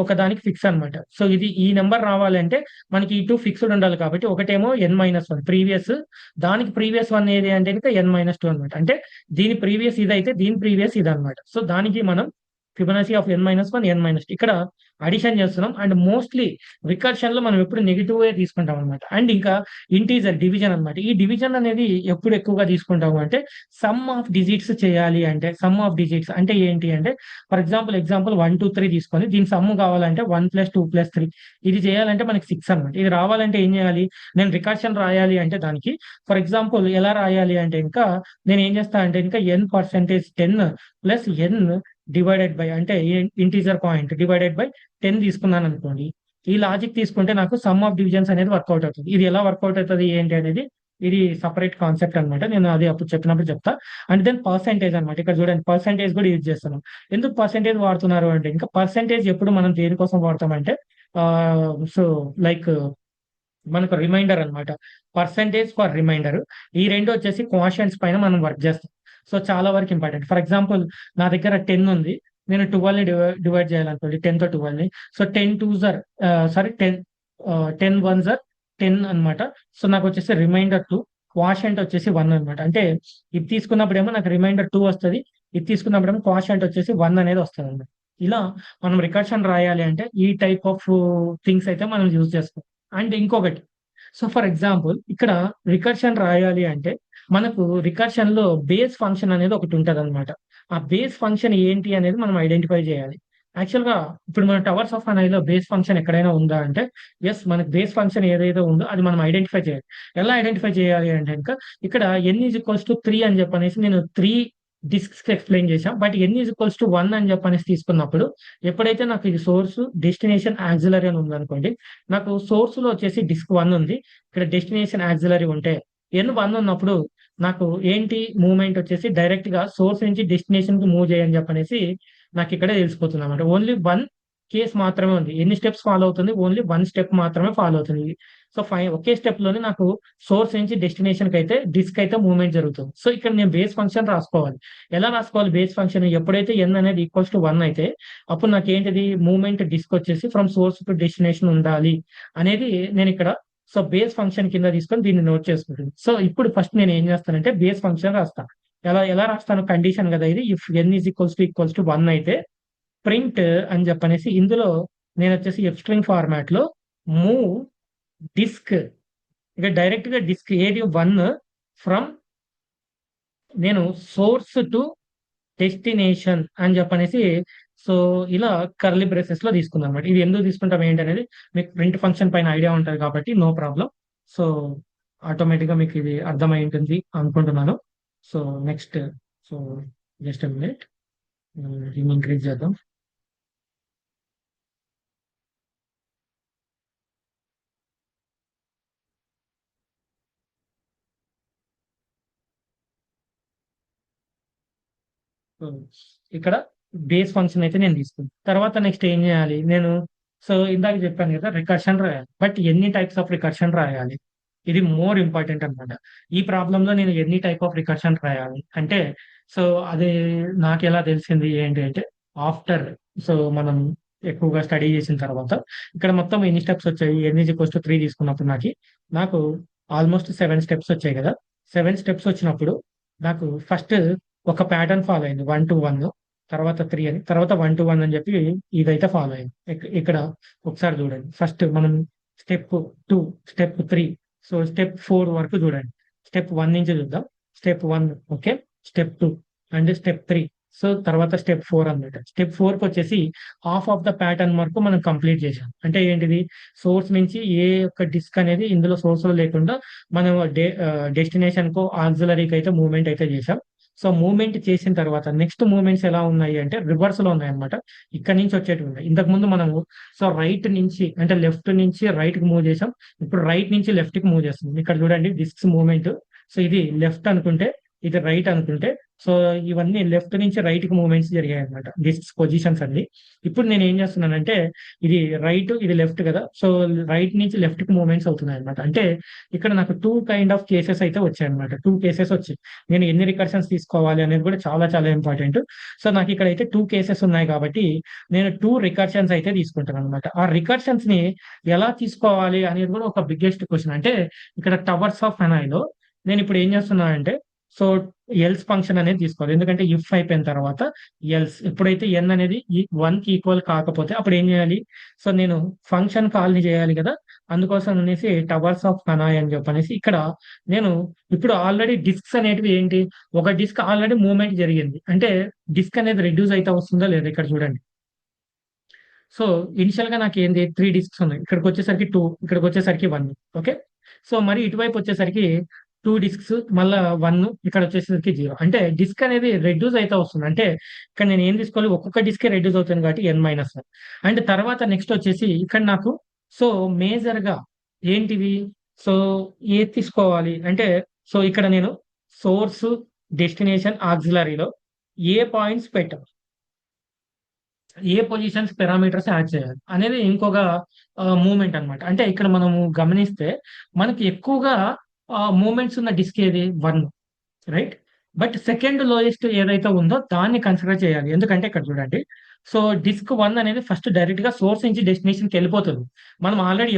ఒకదానికి ఫిక్స్ అన్నమాట. సో ఇది ఈ నెంబర్ రావాలంటే మనకి ఈ 2 ఫిక్స్డ్ ఉండాలి కాబట్టి ఒకటేమో n-1 ప్రీవియస్, దానికి ప్రీవియస్ 1 ఏది అంటే కనుక n-2 అన్నమాట. అంటే దీని ప్రీవియస్ ఇదైతే దీని ప్రీవియస్ ఇది అన్నమాట. సో దానికి మనం ఫిబొనసీ ఆఫ్ n-1 n-2 ఇక్కడ అడిషన్ చేస్తున్నాం. అండ్ మోస్ట్లీ రికర్షన్ లో మనం ఎప్పుడు నెగిటివ్ తీసుకుంటాం అనమాట. అండ్ ఇంకా ఇంటీజర్ డివిజన్ అన్నమాట. ఈ డివిజన్ అనేది ఎప్పుడు ఎక్కువగా తీసుకుంటాము అంటే సమ్ ఆఫ్ డిజిట్స్ చేయాలి అంటే, సమ్ ఆఫ్ డిజిట్స్ అంటే ఏంటి అంటే ఫర్ ఎగ్జాంపుల్ 1 2 3 తీసుకొని దీని సమ్ కావాలంటే 1 + 2 + 3 ఇది చేయాలంటే మనకి 6 అన్నమాట. ఇది రావాలంటే ఏం చేయాలి, నేను రికర్షన్ రాయాలి అంటే దానికి ఫర్ ఎగ్జాంపుల్ ఎలా రాయాలి అంటే ఇంకా నేను ఏం చేస్తా అంటే ఇంకా n% 10 + n డివైడెడ్ బై అంటే ఇంటీజర్ పాయింట్ డివైడెడ్ బై 10 తీసుకున్నాను అనుకోండి. ఈ లాజిక్ తీసుకుంటే నాకు సమ్ ఆఫ్ డివిజన్స్ అనేది వర్కౌట్ అవుతుంది. ఇది ఎలా వర్కౌట్ అవుతుంది ఏంటి అనేది ఇది సపరేట్ కాన్సెప్ట్ అన్నమాట. నేను అది అప్పుడు చెప్పినప్పుడు చెప్తా. అండ్ దెన్ పర్సెంటేజ్ అన్నమాట. ఇక్కడ చూడండి పర్సెంటేజ్ కూడా యూజ్ చేస్తున్నాం. ఎందుకు పర్సెంటేజ్ వాడుతున్నారు అంటే ఇంకా పర్సెంటేజ్ ఎప్పుడు మనం దేనికోసం వాడతామంటే సో లైక్ మనకు రిమైండర్ అన్నమాట. Percentage for reminder. ఈ రెండు వచ్చేసి క్వోషంట్స్ పైన మనం వర్క్ చేస్తాం. సో చాలా వరకు ఇంపార్టెంట్. ఫర్ ఎగ్జాంపుల్ నా దగ్గర 10 ఉంది. నేను 12ని డివైడ్ చేయాలనుకోండి 10తో 12ని. So 10 2s or 10 1s or 10 అన్నమాట. సో నాకు వచ్చేసి రిమైండర్ 2, క్వోషంట్ వచ్చేసి 1 అన్నమాట. అంటే ఇది తీసుకున్నప్పుడేమో నాకు రిమైండర్ 2 వస్తది. ఇది తీసుకున్నప్పుడేమో క్వోషంట్ వచ్చేసి 1 అనేది వస్తదన్నమాట. ఇలా మనం రికర్షన్ రాయాలి అంటే ఈ టైప్ ఆఫ్ థింగ్స్ అయితే మనం యూజ్ చేస్తాం. అండ్ ఇంకొకటి, సో ఫర్ ఎగ్జాంపుల్ ఇక్కడ రికర్షన్ రాయాలి అంటే మనకు రికర్షన్ లో బేస్ ఫంక్షన్ అనేది ఒకటి ఉంటది అనమాట. ఆ బేస్ ఫంక్షన్ ఏంటి అనేది మనం ఐడెంటిఫై చేయాలి. యాక్చువల్ గా ఇప్పుడు మన టవర్స్ ఆఫ్ లో బేస్ ఫంక్షన్ ఎక్కడైనా ఉందా అంటే ఎస్, మనకు బేస్ ఫంక్షన్ ఏదైతే ఉందో అది మనం ఐడెంటిఫై చేయాలి. ఎలా ఐడెంటిఫై చేయాలి అంటే ఇంకా ఇక్కడ n=3 అని చెప్పనేసి నేను 3 డిస్క్స్ ఎక్స్ప్లెయిన్ చేశాం. బట్ n=1 అని చెప్పనేసి తీసుకున్నప్పుడు ఎప్పుడైతే నాకు ఇది సోర్స్ డెస్టినేషన్ యాక్సిలరీ అని ఉందనుకోండి, నాకు సోర్స్ లో వచ్చేసి డిస్క్ 1 ఉంది, ఇక్కడ డెస్టినేషన్ యాక్సిలరీ ఉంటే n1 ఉన్నప్పుడు నాకు ఏంటి మూవ్‌మెంట్ వచ్చేసి డైరెక్ట్ గా సోర్స్ నుంచి డెస్టినేషన్ కి మూవ్ చేయని చెప్పనేసి నాకు ఇక్కడే తెలిసిపోతుంది అనమాట. ఓన్లీ 1 కేస్ మాత్రమే ఉంది. ఎన్ని స్టెప్స్ ఫాలో అవుతుంది? ఓన్లీ 1 స్టెప్ మాత్రమే ఫాలో అవుతుంది. సో ఒకే స్టెప్ లోనే నాకు సోర్స్ నుంచి డెస్టినేషన్ కి అయితే డిస్క్ అయితే మూవ్‌మెంట్ జరుగుతుంది. సో ఇక్కడ నేను బేస్ ఫంక్షన్ రాసుకోవాలి. ఎలా రాసుకోవాలి బేస్ ఫంక్షన్? ఎప్పుడైతే n అనేది = 1 అయితే అప్పుడు నాకేంటిది మూవ్‌మెంట్ డిస్క్ వచ్చేసి ఫ్రమ్ సోర్స్ టు డెస్టినేషన్ ఉండాలి అనేది నేను ఇక్కడ సో బేస్ ఫంక్షన్ కింద తీసుకొని దీన్ని నోట్ చేసుకుంటుంది. సో ఇప్పుడు ఫస్ట్ నేను ఏం చేస్తానంటే బేస్ ఫంక్షన్ రాస్తా. ఎలా రాస్తాను? కండిషన్ కదా ఇది. ఇఫ్ n=1 అయితే ప్రింట్ అని చెప్పనేసి ఇందులో నేను వచ్చేసి ఎఫ్ స్ట్రింగ్ ఫార్మాట్ లో మూవ్ డిస్క్, ఇక డైరెక్ట్ గా డిస్క్ ఏది 1 ఫ్రమ్ నేను సోర్స్ టు డెస్టినేషన్ అని చెప్పనేసి సో ఇలా కర్లీ బ్రేసెస్ లో తీసుకుందాం అనమాట. ఇది ఎందుకు తీసుకుంటాం ఏంటి అనేది మీకు ప్రింట్ ఫంక్షన్ పైన ఐడియా ఉంటుంది కాబట్టి నో ప్రాబ్లం. సో ఆటోమేటిక్ గా మీకు ఇది అర్థమై ఉంటుంది అనుకుంటున్నాను. So next, so just minute increase చేద్దాం. ఇక్కడ బేస్ ఫంక్షన్ అయితే నేను తీసుకున్నాను. తర్వాత నెక్స్ట్ ఏం చేయాలి నేను? సో ఇందాక చెప్పాను కదా రికర్షన్ రాయాలి. బట్ ఎన్ని టైప్స్ ఆఫ్ రికర్షన్ రాయాలి? ఇది మోర్ ఇంపార్టెంట్ అనమాట. ఈ ప్రాబ్లమ్ లో నేను ఎన్ని టైప్ ఆఫ్ రికర్షన్ రాయాలి అంటే సో అది నాకు ఎలా తెలిసింది ఏంటి అంటే ఆఫ్టర్ సో మనం ఎక్కువగా స్టడీ చేసిన తర్వాత ఇక్కడ మొత్తం ఎన్ని స్టెప్స్ వచ్చాయి? n=3 తీసుకున్నప్పుడు నాకు ఆల్మోస్ట్ 7 స్టెప్స్ వచ్చాయి కదా. 7 స్టెప్స్ వచ్చినప్పుడు నాకు ఫస్ట్ ఒక ప్యాటర్న్ ఫాలో అయింది 1 to 1. తర్వాత 3 అని, తర్వాత 1 to 1 అని చెప్పి ఇదైతే ఫాలో అయింది. ఇక్కడ ఒకసారి చూడండి. ఫస్ట్ మనం స్టెప్ 2, స్టెప్ 3, సో స్టెప్ 4 వరకు చూడండి. స్టెప్ 1 నుంచి చూద్దాం. Step 1 okay. Step 2 and step 3. So తర్వాత స్టెప్ 4 అన్నమాట. స్టెప్ 4కి వచ్చేసి హాఫ్ ఆఫ్ ద ప్యాటర్న్ వరకు మనం కంప్లీట్ చేసాం. అంటే ఏంటిది, సోర్స్ నుంచి ఏ ఒక్క డిస్క్ అనేది ఇందులో సోర్స్ లో లేకుండా మనం డెస్టినేషన్ కో ఆక్సిలరీకి అయితే మూవ్మెంట్ అయితే చేసాం. సో మూవ్మెంట్ చేసిన తర్వాత నెక్స్ట్ మూవ్మెంట్స్ ఎలా ఉన్నాయి అంటే రివర్స్ లో ఉన్నాయి అనమాట. ఇక్కడ నుంచి వచ్చేటివి ఉన్నాయి. ఇంతకు ముందు మనము సో రైట్ నుంచి అంటే లెఫ్ట్ నుంచి రైట్ కి మూవ్ చేసాం. ఇప్పుడు రైట్ నుంచి లెఫ్ట్ కి మూవ్ చేస్తుంది. ఇక్కడ చూడండి డిస్క్స్ మూవ్మెంట్. సో ఇది లెఫ్ట్ అనుకుంటే, ఇది రైట్ అనుకుంటే, సో ఇవన్నీ లెఫ్ట్ నుంచి రైట్ కి మూవ్మెంట్స్ జరిగాయి అనమాట. డిస్క్స్ పొజిషన్స్ అన్ని. ఇప్పుడు నేను ఏం చేస్తున్నానంటే ఇది రైట్, ఇది లెఫ్ట్ కదా. సో రైట్ నుంచి లెఫ్ట్ కి మూవ్మెంట్స్ అవుతున్నాయి అనమాట. అంటే ఇక్కడ నాకు 2 కైండ్ ఆఫ్ కేసెస్ అయితే వచ్చాయి అనమాట. 2 కేసెస్ వచ్చాయి. నేను ఎన్ని రికర్షన్స్ తీసుకోవాలి అనేది కూడా చాలా చాలా ఇంపార్టెంట్. సో నాకు ఇక్కడ అయితే 2 కేసెస్ ఉన్నాయి కాబట్టి నేను 2 రికర్షన్స్ అయితే తీసుకుంటాను అనమాట. ఆ రికర్షన్స్ ని ఎలా తీసుకోవాలి అనేది కూడా ఒక బిగ్గెస్ట్ క్వశ్చన్. అంటే ఇక్కడ టవర్స్ ఆఫ్ హెనాయిలో నేను ఇప్పుడు ఏం చేస్తున్నానంటే సో ఎల్స్ ఫంక్షన్ అనేది తీసుకోవాలి. ఎందుకంటే ఇఫ్ అయిపోయిన తర్వాత ఎల్స్ ఎప్పుడైతే ఎన్ అనేది 1 కి ఈక్వల్ కాకపోతే అప్పుడు ఏం చేయాలి, సో నేను ఫంక్షన్ కాల్ ని చేయాలి కదా. అందుకోసం అనేసి టవర్స్ ఆఫ్ హనాయ్ అని చెప్పనేసి ఇక్కడ నేను ఇప్పుడు ఆల్రెడీ డిస్క్స్ అనేటివి ఏంటి, ఒక డిస్క్ ఆల్రెడీ మూవ్మెంట్ జరిగింది అంటే డిస్క్ అనేది రెడ్యూస్ అయితే వస్తుందా లేదా ఇక్కడ చూడండి. సో ఇనిషియల్ గా నాకు ఏంది 3 డిస్క్స్ ఉన్నాయి. ఇక్కడికి వచ్చేసరికి 2, ఇక్కడికి వచ్చేసరికి 1. ఓకే. సో మరి ఇటువైపు వచ్చేసరికి 2 డిస్క్స్ మళ్ళా 1, ఇక్కడ వచ్చేసరికి 0. అంటే డిస్క్ అనేది రెడ్యూస్ అయితే వస్తుంది. అంటే ఇక్కడ నేను ఏం తీసుకోవాలి, ఒక్కొక్క డిస్కే రెడ్యూస్ అవుతుంది కాబట్టి n-1. అండ్ తర్వాత నెక్స్ట్ వచ్చేసి ఇక్కడ నాకు సో మేజర్ గా ఏంటివి, సో ఏది తీసుకోవాలి అంటే సో ఇక్కడ నేను సోర్స్, డెస్టినేషన్, ఆక్సిలరీలో ఏ పాయింట్స్ పెట్టాలి, ఏ పొజిషన్స్ పారామీటర్స్ యాడ్ చేయాలి అనేది ఇంకొక మూమెంట్ అన్నమాట. అంటే ఇక్కడ మనము గమనిస్తే మనకి ఎక్కువగా మూమెంట్స్ ఉన్న డిస్క్ ఏది 1, రైట్. బట్ సెకండ్ లోయెస్ట్ ఏదైతే ఉందో దాన్ని కన్సిడర్ చేయాలి. ఎందుకంటే ఇక్కడ చూడండి, సో డిస్క్ 1 అనేది ఫస్ట్ డైరెక్ట్ గా సోర్స్ నుంచి డెస్టినేషన్కి వెళ్ళిపోతుంది. మనం ఆల్రెడీ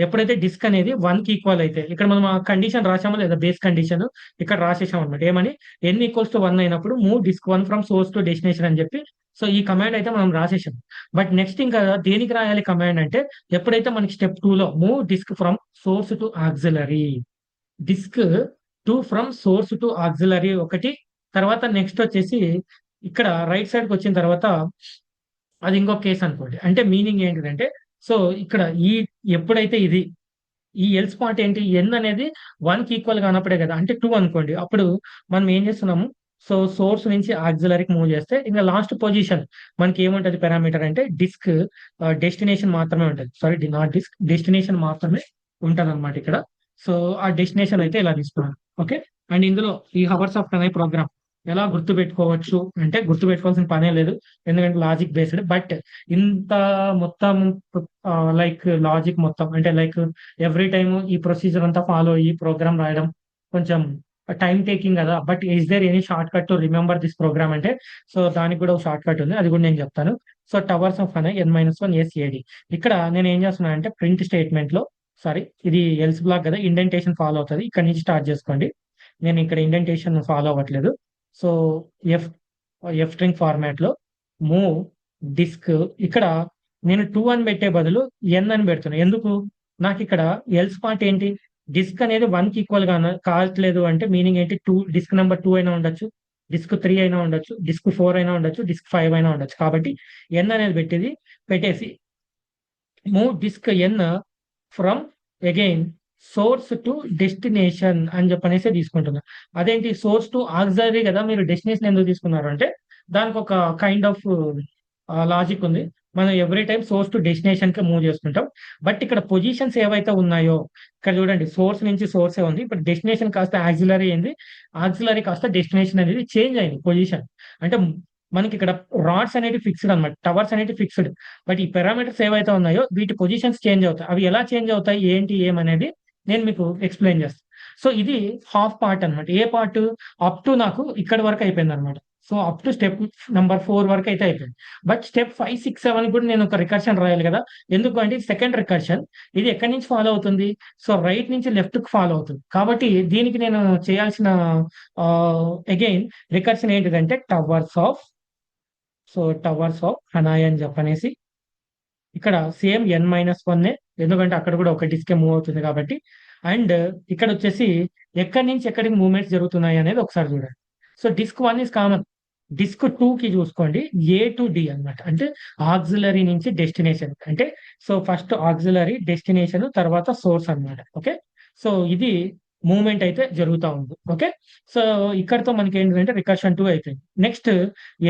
ఎప్పుడైతే డిస్క్ అనేది 1 కి ఈక్వల్ అయితే ఇక్కడ మనం ఆ కండిషన్ రాసామో లేదా బేస్ కండిషన్ ఇక్కడ రాసేసాం అనమాట. ఏమని, n=1 అయినప్పుడు move disk 1 from source to destination అని చెప్పి సో ఈ కమాండ్ అయితే మనం రాసేసాం. బట్ నెక్స్ట్ ఇంకా దేనికి రాయాలి కమాండ్ అంటే ఎప్పుడైతే మనకి స్టెప్ 2 లో move disk from source to auxiliary, disk 2 from source to auxiliary ఒకటి. తర్వాత నెక్స్ట్ వచ్చేసి ఇక్కడ రైట్ సైడ్ కి వచ్చిన తర్వాత అది ఇంకో కేసు అనుకోండి. అంటే మీనింగ్ ఏంటిదంటే సో ఇక్కడ ఎప్పుడైతే ఈ ఎల్ స్పాట్ ఏంటి, ఎన్ అనేది 1 కి ఈక్వల్ కానప్పుడే కదా. అంటే 2 అనుకోండి. అప్పుడు మనం ఏం చేస్తున్నాము, సో సోర్స్ నుంచి ఆక్సిలరీకి మూవ్ చేస్తే ఇంకా లాస్ట్ పొజిషన్ మనకి ఏముంటది పారామీటర్ అంటే డిస్క్ డెస్టినేషన్ మాత్రమే ఉంటుంది. సారీ, నాట్ డిస్క్, డెస్టినేషన్ మాత్రమే ఉంటది అనమాట ఇక్కడ. సో ఆ డెస్టినేషన్ అయితే ఇలా తీసుకున్నాను. ఓకే. అండ్ ఇందులో ఈ హవర్స్ ఆఫ్ టనై ప్రోగ్రామ్ ఎలా గుర్తు పెట్టుకోవచ్చు అంటే గుర్తు పెట్టుకోవాల్సిన పనే లేదు. ఎందుకంటే లాజిక్ బేస్డ్. బట్ ఇంత మొత్తం లైక్ లాజిక్ మొత్తం అంటే లైక్ ఎవ్రీ టైమ్ ఈ ప్రొసీజర్ అంతా ఫాలో అయ్యి ప్రోగ్రామ్ రాయడం కొంచెం టైం టేకింగ్ కదా. But is there any short cut to remember this program అంటే సో దానికి కూడా ఒక షార్ట్ కట్ ఉంది, అది కూడా నేను చెప్తాను. So towers of Hanoi n-1 SAD. ఇక్కడ నేను ఏం చేస్తున్నాను అంటే ప్రింట్ స్టేట్మెంట్ లో, సారీ ఇది ఎల్స్ బ్లాక్ కదా, ఇండెంటేషన్ ఫాలో అవుతుంది. ఇక్కడ నుంచి స్టార్ట్ చేసుకోండి. నేను ఇక్కడ ఇండెంటేషన్ ఫాలో అవ్వట్లేదు. So F F string format లో మూవ్ డిస్క్ ఇక్కడ నేను 2 అని పెట్టే బదులు n అని పెడుతున్నాను. ఎందుకు, నాకు ఇక్కడ ఎల్స్ పార్ట్ ఏంటి, డిస్క్ అనేది 1 కి ఈక్వల్ గా కావట్లేదు అంటే మీనింగ్ ఏంటి, డిస్క్ నెంబర్ 2 అయినా ఉండొచ్చు, డిస్క్ 3 అయినా ఉండొచ్చు, డిస్క్ 4 అయినా ఉండొచ్చు, డిస్క్ 5 అయినా ఉండొచ్చు. కాబట్టి n అనేది పెట్టేసి move disk n from again source to destination అని చెప్పనేసి తీసుకుంటున్నా. అదేంటి, సోర్స్ టు ఆక్సిలరీ కదా, మీరు డెస్టినేషన్ ఎందుకు తీసుకున్నారు అంటే దానికి ఒక కైండ్ ఆఫ్ లాజిక్ ఉంది. మనం every time source to destination కి మూవ్ చేసుకుంటాం. బట్ ఇక్కడ పొజిషన్స్ ఏవైతే ఉన్నాయో ఇక్కడ చూడండి, సోర్స్ నుంచి సోర్సే ఉంది. ఇప్పుడు డెస్టినేషన్ కాస్త ఆక్సిలరీ అయింది, ఆక్సిలరీ కాస్త డెస్టినేషన్ అనేది చేంజ్ అయింది పొజిషన్. అంటే మనకి ఇక్కడ రాడ్స్ అనేవి ఫిక్స్డ్ అనమాట, టవర్స్ అనేవి ఫిక్స్డ్. బట్ ఈ పారామీటర్స్ ఏవైతే ఉన్నాయో వీటి పొజిషన్స్ చేంజ్ అవుతాయి. అవి ఎలా చేంజ్ అవుతాయి ఏంటి ఏమనేది నేను మీకు ఎక్స్ప్లెయిన్ చేస్తాను. సో ఇది హాఫ్ పార్ట్ అనమాట. ఏ పార్ట్, అప్ టు నాకు ఇక్కడ వరకు అయిపోయింది అనమాట. So up to step number 4 వరకు అయితే అయిపోయింది. బట్ స్టెప్ 5, 6, 7 కూడా నేను ఒక రికర్షన్ రాయాలి కదా. ఎందుకు అంటే సెకండ్ రికర్షన్ ఇది ఎక్కడి నుంచి ఫాలో అవుతుంది, సో రైట్ నుంచి లెఫ్ట్ కి ఫాలో అవుతుంది. కాబట్టి దీనికి నేను చేయాల్సిన అగైన్ రికర్షన్ ఏంటిదంటే towers of so towers of Hanoi అని చెప్పనేసి ఇక్కడ సేమ్ n-1 ఎందుకంటే అక్కడ కూడా ఒక డిస్కే మూవ్ అవుతుంది కాబట్టి. అండ్ ఇక్కడ వచ్చేసి ఎక్కడి నుంచి ఎక్కడికి మూవ్మెంట్స్ జరుగుతున్నాయి అనేది ఒకసారి చూడండి. So disk 1 is common. Disk 2 కి చూసుకోండి, ఏ టు డి అన్నమాట. అంటే ఆక్సిలరీ నుంచి డెస్టినేషన్. అంటే సో ఫస్ట్ ఆక్సిలరీ, డెస్టినేషన్, తర్వాత సోర్స్ అన్నమాట. ఓకే. సో ఇది మూవ్మెంట్ అయితే జరుగుతా ఉంది. ఓకే. సో ఇక్కడతో మనకి ఏంటంటే రికర్షన్ 2 అయిపోయింది. Next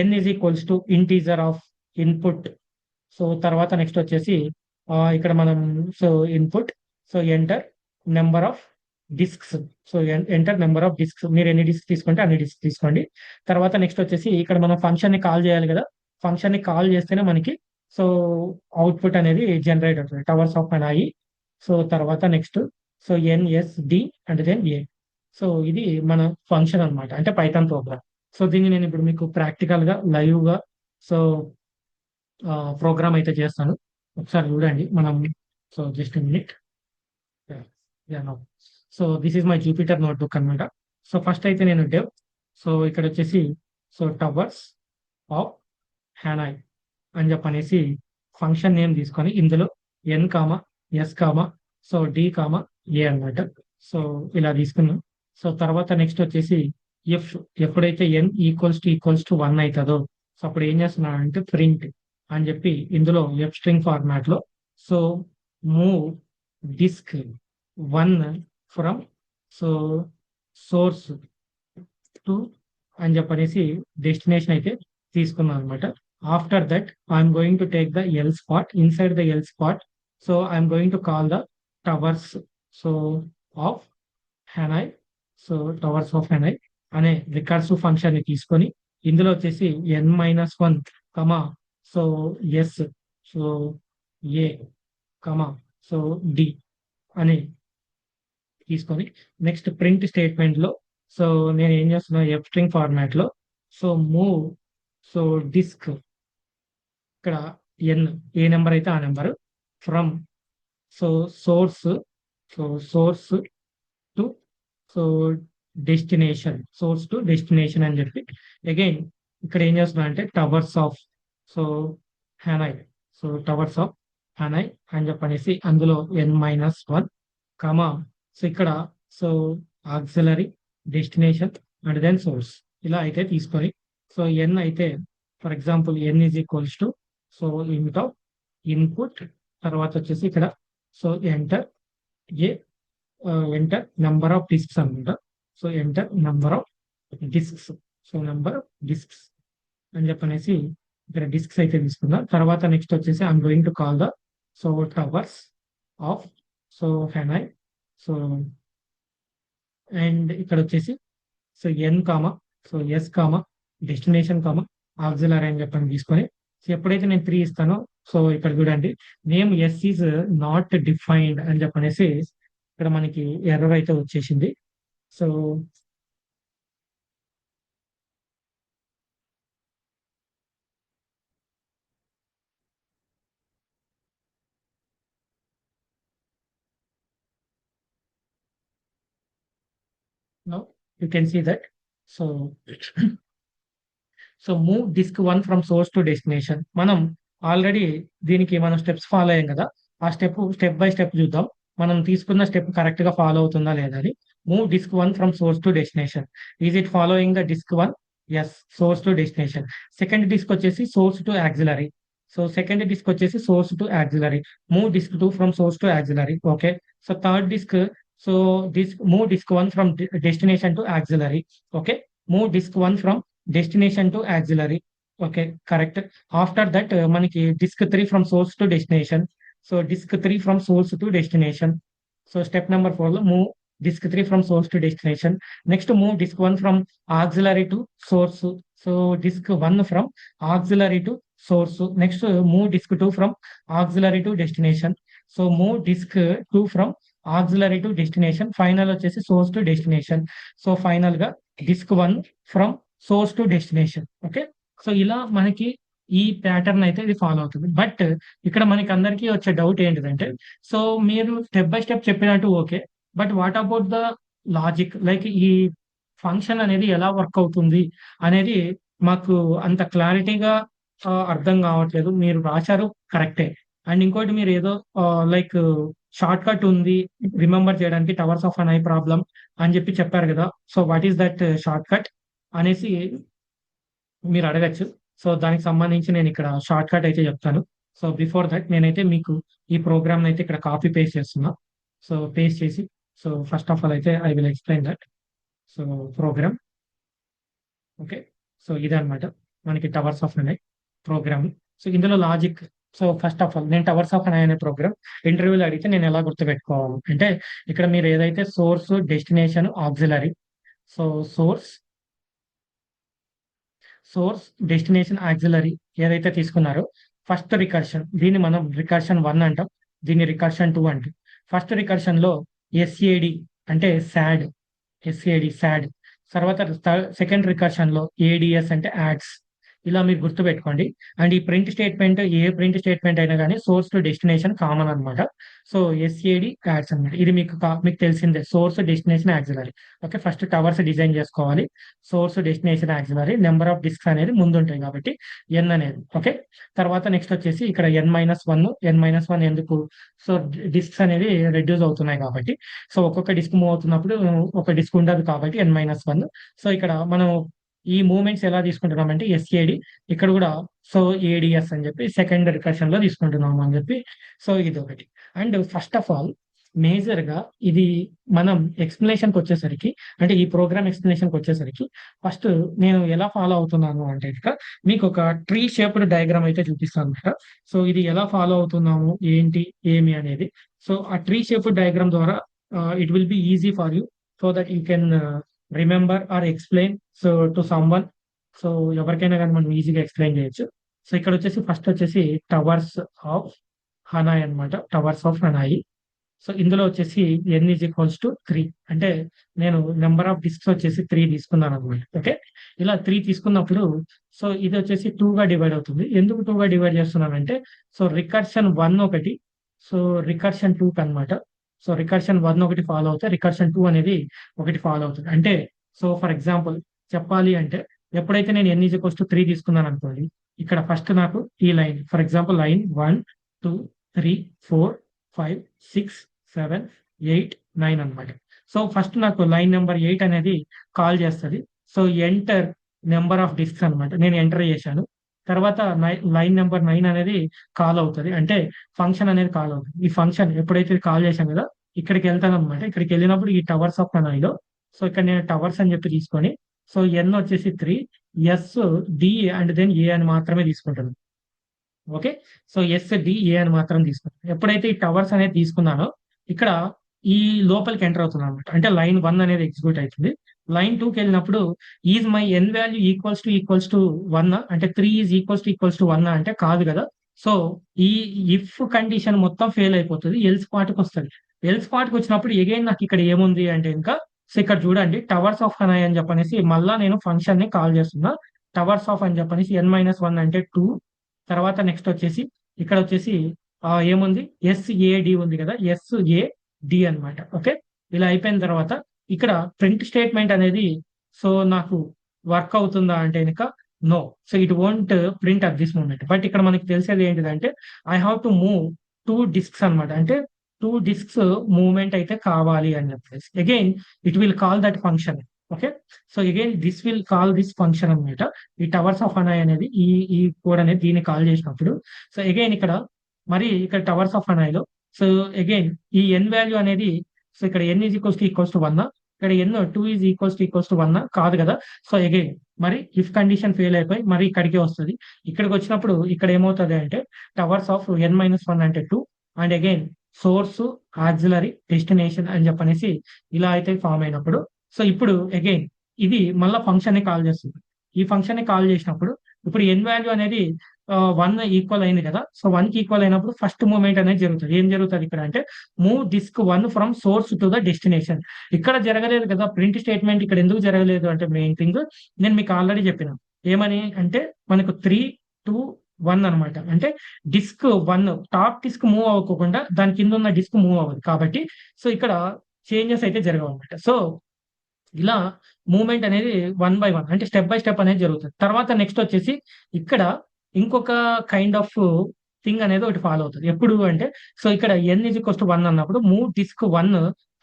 n is equals to integer of input. So తర్వాత నెక్స్ట్ వచ్చేసి ఇక్కడ మనం so input, so enter number of disks. So enter number of discs. మీరు ఎన్ని డిస్క్ తీసుకుంటే అన్ని డిస్క్ తీసుకోండి. తర్వాత నెక్స్ట్ వచ్చేసి ఇక్కడ మనం ఫంక్షన్ ని కాల్ చేయాలి కదా. ఫంక్షన్ ని కాల్ చేస్తేనే మనకి సో అవుట్పుట్ అనేది జనరేట్ అవుతుంది. Towers of Hanoi. So తర్వాత next so NSD and then A. సో ఇది మన ఫంక్షన్ అన్నమాట, అంటే పైథాన్ ప్రోగ్రామ్. సో దీన్ని నేను ఇప్పుడు మీకు ప్రాక్టికల్ గా లైవ్ గా సో ప్రోగ్రామ్ అయితే చేస్తాను. ఒకసారి చూడండి మనం. So just minute. So this is my Jupiter notebook అనమాట. సో ఫస్ట్ అయితే నేను డెవ్. సో ఇక్కడ వచ్చేసి సో టవర్స్ ఆఫ్ హ్యానాయ్ అని చెప్పనేసి ఫంక్షన్ నేమ్ తీసుకొని ఇందులో N comma S comma so D comma A అనమాట. సో ఇలా తీసుకున్నాం. సో తర్వాత నెక్స్ట్ వచ్చేసి ఎఫ్. ఎప్పుడైతే ఎన్ ఈక్వల్స్ టు 1 అవుతుందో సో అప్పుడు ఏం చేస్తున్నాను అంటే ప్రింట్ అని చెప్పి ఇందులో ఎఫ్ స్ట్రింగ్ ఫార్మాట్ లో so move disk 1 from so source to అని చెప్పనేసి డెస్టినేషన్ అయితే తీసుకున్నాను అనమాట. After that I'm going to take the L spot. Inside the L spot so I'm going to call the towers so of హ్యానాయ్. So towers of హ్యానాయ్ అనే రికర్సివ్ ఫంక్షన్ ని తీసుకొని ఇందులో వచ్చేసి n-1 కమా సో ఎస్ సో ఏ కమా సో డి అని తీసుకొని నెక్స్ట్ ప్రింట్ స్టేట్మెంట్ లో సో నేను ఏం చేస్తున్నా ఎఫ్ స్ట్రింగ్ ఫార్మాట్ లో సో మూవ్ సో డిస్క్ ఇక్కడ ఎన్ ఏ నెంబర్ అయితే ఆ number from so source to so destination అని చెప్పి అగైన్ ఇక్కడ ఏం చేస్తున్నా అంటే towers of so Hanoi. So towers of Hanoi అని చెప్పనేసి అందులో n-1 కామా సో ఇక్కడ so auxiliary, destination and then source ఇలా అయితే తీసుకొని సో ఎన్ అయితే for example N is equals to so limit of input తర్వాత వచ్చేసి ఇక్కడ so enter a enter number of disks అనమాట. So enter number of disks. So number of disks అని చెప్పనేసి ఇక్కడ డిస్క్స్ అయితే తీసుకుందాం. తర్వాత నెక్స్ట్ వచ్చేసి I'm going to call the so towers of so Hanoi. So and ఇక్కడ వచ్చేసి so N comma so S comma destination comma auxiliary అని చెప్పని తీసుకొని సో ఎప్పుడైతే నేను 3 ఇస్తానో సో ఇక్కడ చూడండి name S is not defined అని చెప్పనేసి ఇక్కడ మనకి ఎర్రర్ అయితే వచ్చేసింది. So now you can see that. So so move disk 1 from source to destination. మనం ఆల్రెడీ దీనికి మనం స్టెప్స్ ఫాలో అయ్యాం కదా. ఆ స్టెప్ బై స్టెప్ చూద్దాం మనం తీసుకున్న స్టెప్ కరెక్ట్ గా ఫాలో అవుతుందా లేదా అని. Move disk 1 from source to destination. Is it following the disk 1? Yes. Source to destination. Second disk వచ్చేసి source to auxiliary. So second disk వచ్చేసి source to auxiliary. Move disk 2 from source to auxiliary. Okay. So third disk so move disk 1 from destination to auxiliary. Okay. Move disk 1 from destination to auxiliary. Okay, correct. After that మనకి disk 3 from source to destination. So disk 3 from source to destination. So step number 4 లో move disk 3 from source to destination. Next move disk 1 from auxiliary to source. So disk 1 from auxiliary to source. Next move disk 2 from auxiliary to destination. So move disk 2 from auxiliary to destination. Final వచ్చేసి source to destination. So final గా disk 1 from source to destination. Okay. So ఇలా మనకి ఈ ప్యాటర్న్ అయితే ఇది ఫాలో అవుతుంది. బట్ ఇక్కడ మనకి అందరికీ వచ్చే డౌట్ ఏంటిదంటే సో మీరు స్టెప్ బై స్టెప్ చెప్పినట్టు okay, but what about the logic, like ఈ ఫంక్షన్ అనేది ఎలా వర్క్ అవుతుంది అనేది మాకు అంత క్లారిటీగా అర్థం కావట్లేదు. మీరు రాశారు కరెక్టే. అండ్ ఇంకోటి మీరు ఏదో లైక్ షార్ట్ కట్ ఉంది రిమెంబర్ చేయడానికి towers of an eye problem అని చెప్పారు కదా! So what is that short cut అనేసి మీరు అడగొచ్చు. సో దానికి సంబంధించి నేను ఇక్కడ షార్ట్ కట్ అయితే చెప్తాను. సో బిఫోర్ దట్ నేనైతే మీకు ఈ ప్రోగ్రామ్‌ని అయితే ఇక్కడ కాపీ పేస్ట్ చేస్తున్నా. సో పేస్ట్ చేసి సో ఫస్ట్ ఆఫ్ ఆల్ అయితే I will explain that. So program okay. So ఇదన్నమాట మనకి towers of Hanoi program. So ఇందులో logic so first of all నేను టవర్స్ ఆఫ్ ఎన్ ఐ అనే ప్రోగ్రామ్ ఇంటర్వ్యూలో అడిగితే నేను ఎలా గుర్తుపెట్టుకోవాలి అంటే ఇక్కడ మీరు ఏదైతే source, destination, auxiliary so source source, destination, auxiliary ఏదైతే తీసుకున్నారో ఫస్ట్ రికర్షన్ దీన్ని మనం రికర్షన్ 1 అంటాం. దీన్ని రికర్షన్ 2 అంటాం. ఫస్ట్ రికర్షన్‌లో ఎస్ఏడి అంటే సాడ్, ఎస్ఏడి సాడ్. తర్వాత సెకండ్ రికర్షన్‌లో ఏడీఎస్ అంటే యాడ్స్. ఇలా మీరు గుర్తుపెట్టుకోండి. అండ్ ఈ ప్రింట్ స్టేట్మెంట్ ఏ ప్రింట్ స్టేట్మెంట్ అయినా గాని సోర్స్ టు డెస్టినేషన్ కామన్ అన్నమాట. సో ఎస్ఏడి యాడ్స్ అన్నమాట. ఇది మీకు తెలిసిందే source, destination, auxiliary. Okay. First towers design చేసుకోవాలి. Source, destination, auxiliary number of disks అనేది ముందుంటాయి కాబట్టి ఎన్ అనేది. ఓకే. తర్వాత నెక్స్ట్ వచ్చేసి ఇక్కడ n-1 n-1 ఎందుకు? సో డిస్క్స్ అనేవి రెడ్యూస్ అవుతున్నాయి కాబట్టి. సో ఒక్కొక్క డిస్క్ మూవ్ అవుతున్నప్పుడు ఒక డిస్క్ ఉండదు కాబట్టి n-1. సో ఇక్కడ మనం ఈ మూవ్‌మెంట్స్ ఎలా తీసుకుంటున్నామంటే ఎస్ఏడి ఇక్కడ కూడా సో ఏడీఎస్ అని చెప్పి సెకండ్ రికర్షన్‌లో తీసుకుంటున్నాము అని చెప్పి సో ఇదొకటి. అండ్ ఫస్ట్ ఆఫ్ ఆల్ మేజర్‌గా ఇది మనం ఎక్స్‌ప్లనేషన్‌కొచ్చేసరికి అంటే ఈ ప్రోగ్రామ్ ఎక్స్‌ప్లనేషన్‌కొచ్చేసరికి ఫస్ట్ నేను ఎలా ఫాలో అవుతున్నాను అంటే గనక మీకొక ట్రీ షేప్డ్ డయాగ్రామ్ అయితే చూపిస్తానన్నమాట. సో ఇది ఎలా ఫాలో అవుతున్నాము, ఏంటి, ఏమి అనేది. సో ఆ ట్రీ షేప్డ్ డయాగ్రామ్ ద్వారా it will be easy for you so that you can remember or explain so to someone. So ఎవరికైనా గాని మనం ఈజీగా ఎక్స్‌ప్లెయిన్ చేయొచ్చు. సో ఇక్కడొచ్చేసి ఫస్ట్ వచ్చేసి టవర్స్ ఆఫ్ హనాయ్ అన్నమాట. Towers of Hanoi. సో ఇందులో వచ్చేసి n=3 అంటే నేను నంబర్ ఆఫ్ డిస్క్స్ వచ్చేసి 3 తీసుకున్నానన్నమాట. ఓకే. ఇలా 3 తీసుకున్నప్పుడు సో ఇదొచ్చేసి 2గా డివైడ్ అవుతుంది. ఎందుకు 2గా డివైడ్ చేస్తున్నానంటే సో రికర్షన్ 1 ఒకటి, సో రికర్షన్ 2 కన్నమాట. సో రికర్షన్ 1 ఒకటి ఫాలో అవుతే రికర్షన్ 2 అనేది ఒకటి ఫాలో అవుతుంది. అంటే సో ఫర్ ఎగ్జాంపుల్ చెప్పాలి అంటే ఎప్పుడైతే నేను n=3 తీసుకున్నాననుకోండి. ఇక్కడ ఫస్ట్ నాకు ఈ లైన్ ఫర్ ఎగ్జాంపుల్ లైన్ 1, 2, 3, 4, 5, 6, 7, 8, 9 అన్నమాట. సో ఫస్ట్ నాకు లైన్ నంబర్ 8 అనేది కాల్ చేస్తది. So enter number of discs అన్నమాట. నేను ఎంటర్ చేశాను. తర్వాత లైన్ నంబర్ 9 అనేది కాల్ అవుతది. అంటే ఫంక్షన్ అనేది కాల్ అవుతది. ఈ ఫంక్షన్ ఎప్పుడైతే కాల్ చేశాం కదా! ఇక్కడికెళ్తానన్నమాట. ఇక్కడికెళ్ళినప్పుడు ఈ టవర్స్ ఆఫ్ హనాయిలో సో ఇక్కడ నేను టవర్స్ అని చెప్పి తీసుకొని సో ఎన్ వచ్చేసి 3 ఎస్, డి అండ్ దెన్ ఏ అని మాత్రమే తీసుకుంటాను. ఓకే. సో ఎస్, డి, ఏ అని మాత్రం తీసుకున్నాను. ఎప్పుడైతే ఈ టవర్స్ అనేది తీసుకున్నానో ఇక్కడ ఈ లోపలికి ఎంటర్ అవుతున్నానన్నమాట. అంటే లైన్ 1 అనేది ఎగ్జిక్యూట్ అయితుంది. లైన్ 2కెళ్ళినప్పుడు is my N value equals to 1 అంటే 3 ఈస్ ఈక్వల్స్ టు 1 అంటే కాదు గదా! సో ఈ ఇఫ్ కండిషన్ మొత్తం ఫెయిల్ అయిపోతది. ఎల్స్ పార్ట్‌కొస్తది. ఎల్స్ పార్ట్‌కొచ్చినప్పుడు అగైన్ నాకు ఇక్కడ ఏముంది అంటే ఇంకా సో ఇక్కడ చూడండి టవర్స్ ఆఫ్ హనాయ్ అని చెప్పనేసి మళ్ళా నేను ఫంక్షన్‌ని కాల్ చేస్తున్నా. టవర్స్ ఆఫ్ అని చెప్పనేసి n-1 అంటే 2 తర్వాత నెక్స్ట్ వచ్చేసి ఇక్కడొచ్చేసి ఏముంది ఎస్ఏడి ఉంది గదా! ఎస్ఏడి అన్నమాట. ఓకే. ఇలా అయిపోయిన తర్వాత ఇక్కడ ప్రింట్ స్టేట్మెంట్ అనేది సో నాకు వర్క్ అవుతుందా అంటే గనక no. So it won't print at this moment. But ఇక్కడ మనకి తెలిసేది ఏంటిదంటే I have to move 2 disks అన్నమాట. అంటే 2 డిస్క్స్ మూవ్‌మెంట్ అయితే కావాలి అని చెప్పేసి. Again it will call that function. Okay. So again this will call this function అన్నమాట. ఈ టవర్స్ ఆఫ్ హనాయ్ అనేది ఈ కోడ్ అనేది దీన్ని కాల్ చేసినప్పుడు సో అగైన్ ఇక్కడ టవర్స్ ఆఫ్ హనాయ్‌లో సో అగైన్ ఈ ఎన్ వాల్యూ అనేది సో ఇక్కడ n=1 ఇక్కడ n 2 = 1 కాదు గదా! సో అగైన్ మరి ఇఫ్ కండిషన్ ఫెయిల్ అయిపోయి మరి ఇక్కడికే వస్తది. ఇక్కడికొచ్చినప్పుడు ఇక్కడ ఏమవుతది అంటే టవర్స్ ఆఫ్ n-1 అంటే 2 and again source, auxiliary, destination అని చెప్పనేసి ఇలా అయితే ఫార్మ్ అయినప్పుడు సో ఇప్పుడు అగైన్ ఇది మళ్ళా ఫంక్షన్‌ని కాల్ చేస్తుంది. ఈ ఫంక్షన్‌ని కాల్ చేసినప్పుడు ఇప్పుడు ఎన్ వాల్యూ అనేది 1 ఈక్వల్ అయింది కదా! సో 1కి ఈక్వల్ అయినప్పుడు ఫస్ట్ మూవ్‌మెంట్ అనేది జరుగుతది. ఏం జరుగుతది ఇక్కడ అంటే move disk 1 from source to the destination. ఇక్కడ జరగలేదు కదా! ప్రింట్ స్టేట్మెంట్ ఇక్కడ ఎందుకు జరగలేదు అంటే మెయిన్ థింగ్ నేను మీకు ఆల్రెడీ చెప్పిన. ఏమని అంటే మనకు 3, 2, 1 అన్నమాట. అంటే డిస్క్ 1 టాప్ డిస్క్ మూవ్ అవ్వకోకుండా దాని కింద ఉన్న డిస్క్ మూవ్ అవ్వదు. కాబట్టి సో ఇక్కడ చేంజెస్ అయితే జరగవన్నమాట. సో ఇలా మూవ్‌మెంట్ అనేది 1 బై 1 అంటే స్టెప్ బై స్టెప్ అనేది జరుగుతది. తర్వాత నెక్స్ట్ వచ్చేసి ఇక్కడ ఇంకొక కైండ్ ఆఫ్ థింగ్ అనేది ఒకటి ఫాలో అవుతుంది. ఎప్పుడు అంటే సో ఇక్కడ n ఈజ్ ఈక్వల్స్ టు 1 అన్నప్పుడు move disk 1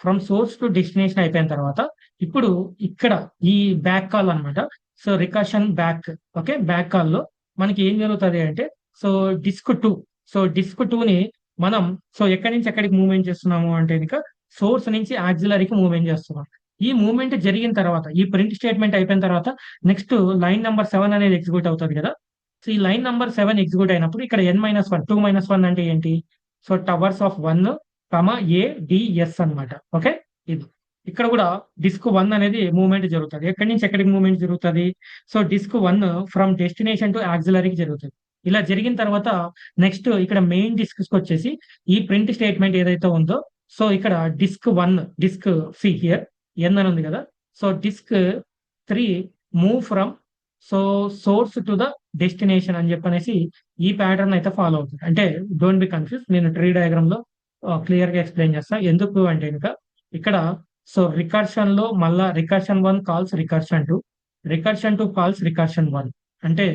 from source to destination అయిపోయిన తర్వాత ఇప్పుడు ఇక్కడ ఈ బ్యాక్ కాల్ అన్నమాట. So recursion back, okay, back call లో మనకి ఏం జరుగుతుంది అంటే సో డిస్క్ 2, సో డిస్క్ 2 ని మనం సో ఎక్కడి నుంచి ఎక్కడికి మూవ్మెంట్ చేస్తున్నాము అంటే కనుక సోర్స్ నుంచి ఆక్సిలరీకి మూవ్మెంట్ చేస్తున్నాం. ఈ మూవ్మెంట్ జరిగిన తర్వాత ఈ ప్రింట్ స్టేట్మెంట్ అయిపోయిన తర్వాత నెక్స్ట్ లైన్ నెంబర్ 7 అనేది ఎగ్జిక్యూట్ అవుతుంది కదా. సో ఈ లైన్ నెంబర్ 7 ఎగ్జిక్యూట్ అయినప్పుడు ఇక్కడ n-1 2-1 అంటే ఏంటి? సో టవర్స్ ఆఫ్ 1 ADS అన్నమాట. ఓకే, ఇది ఇక్కడ కూడా డిస్క్ 1 అనేది మూవ్మెంట్ జరుగుతుంది. ఎక్కడి నుంచి ఎక్కడికి మూవ్మెంట్ జరుగుతుంది? So disk 1 from destination to ఆక్సిలరీకి జరుగుతుంది. ఇలా జరిగిన తర్వాత నెక్స్ట్ ఇక్కడ మెయిన్ డిస్క్ వచ్చేసి ఈ ప్రింట్ స్టేట్మెంట్ ఏదైతే ఉందో సో ఇక్కడ disk 1 disk C here n అని ఉంది కదా. So disk 3 move from so source to the destination అని చెప్పనేసి ఈ ప్యాటర్న్ అయితే ఫాలో అవుతుంది. అంటే డోంట్ బి కన్ఫ్యూజ్, నేను ట్రీ డయాగ్రామ్ లో క్లియర్ గా ఎక్స్ప్లెయిన్ చేస్తా. ఎందుకు అంటే ఇంకా ఇక్కడ సో రికర్షన్ లో మళ్ళా recursion 1 calls recursion 2, recursion 2 calls recursion 1. అంటే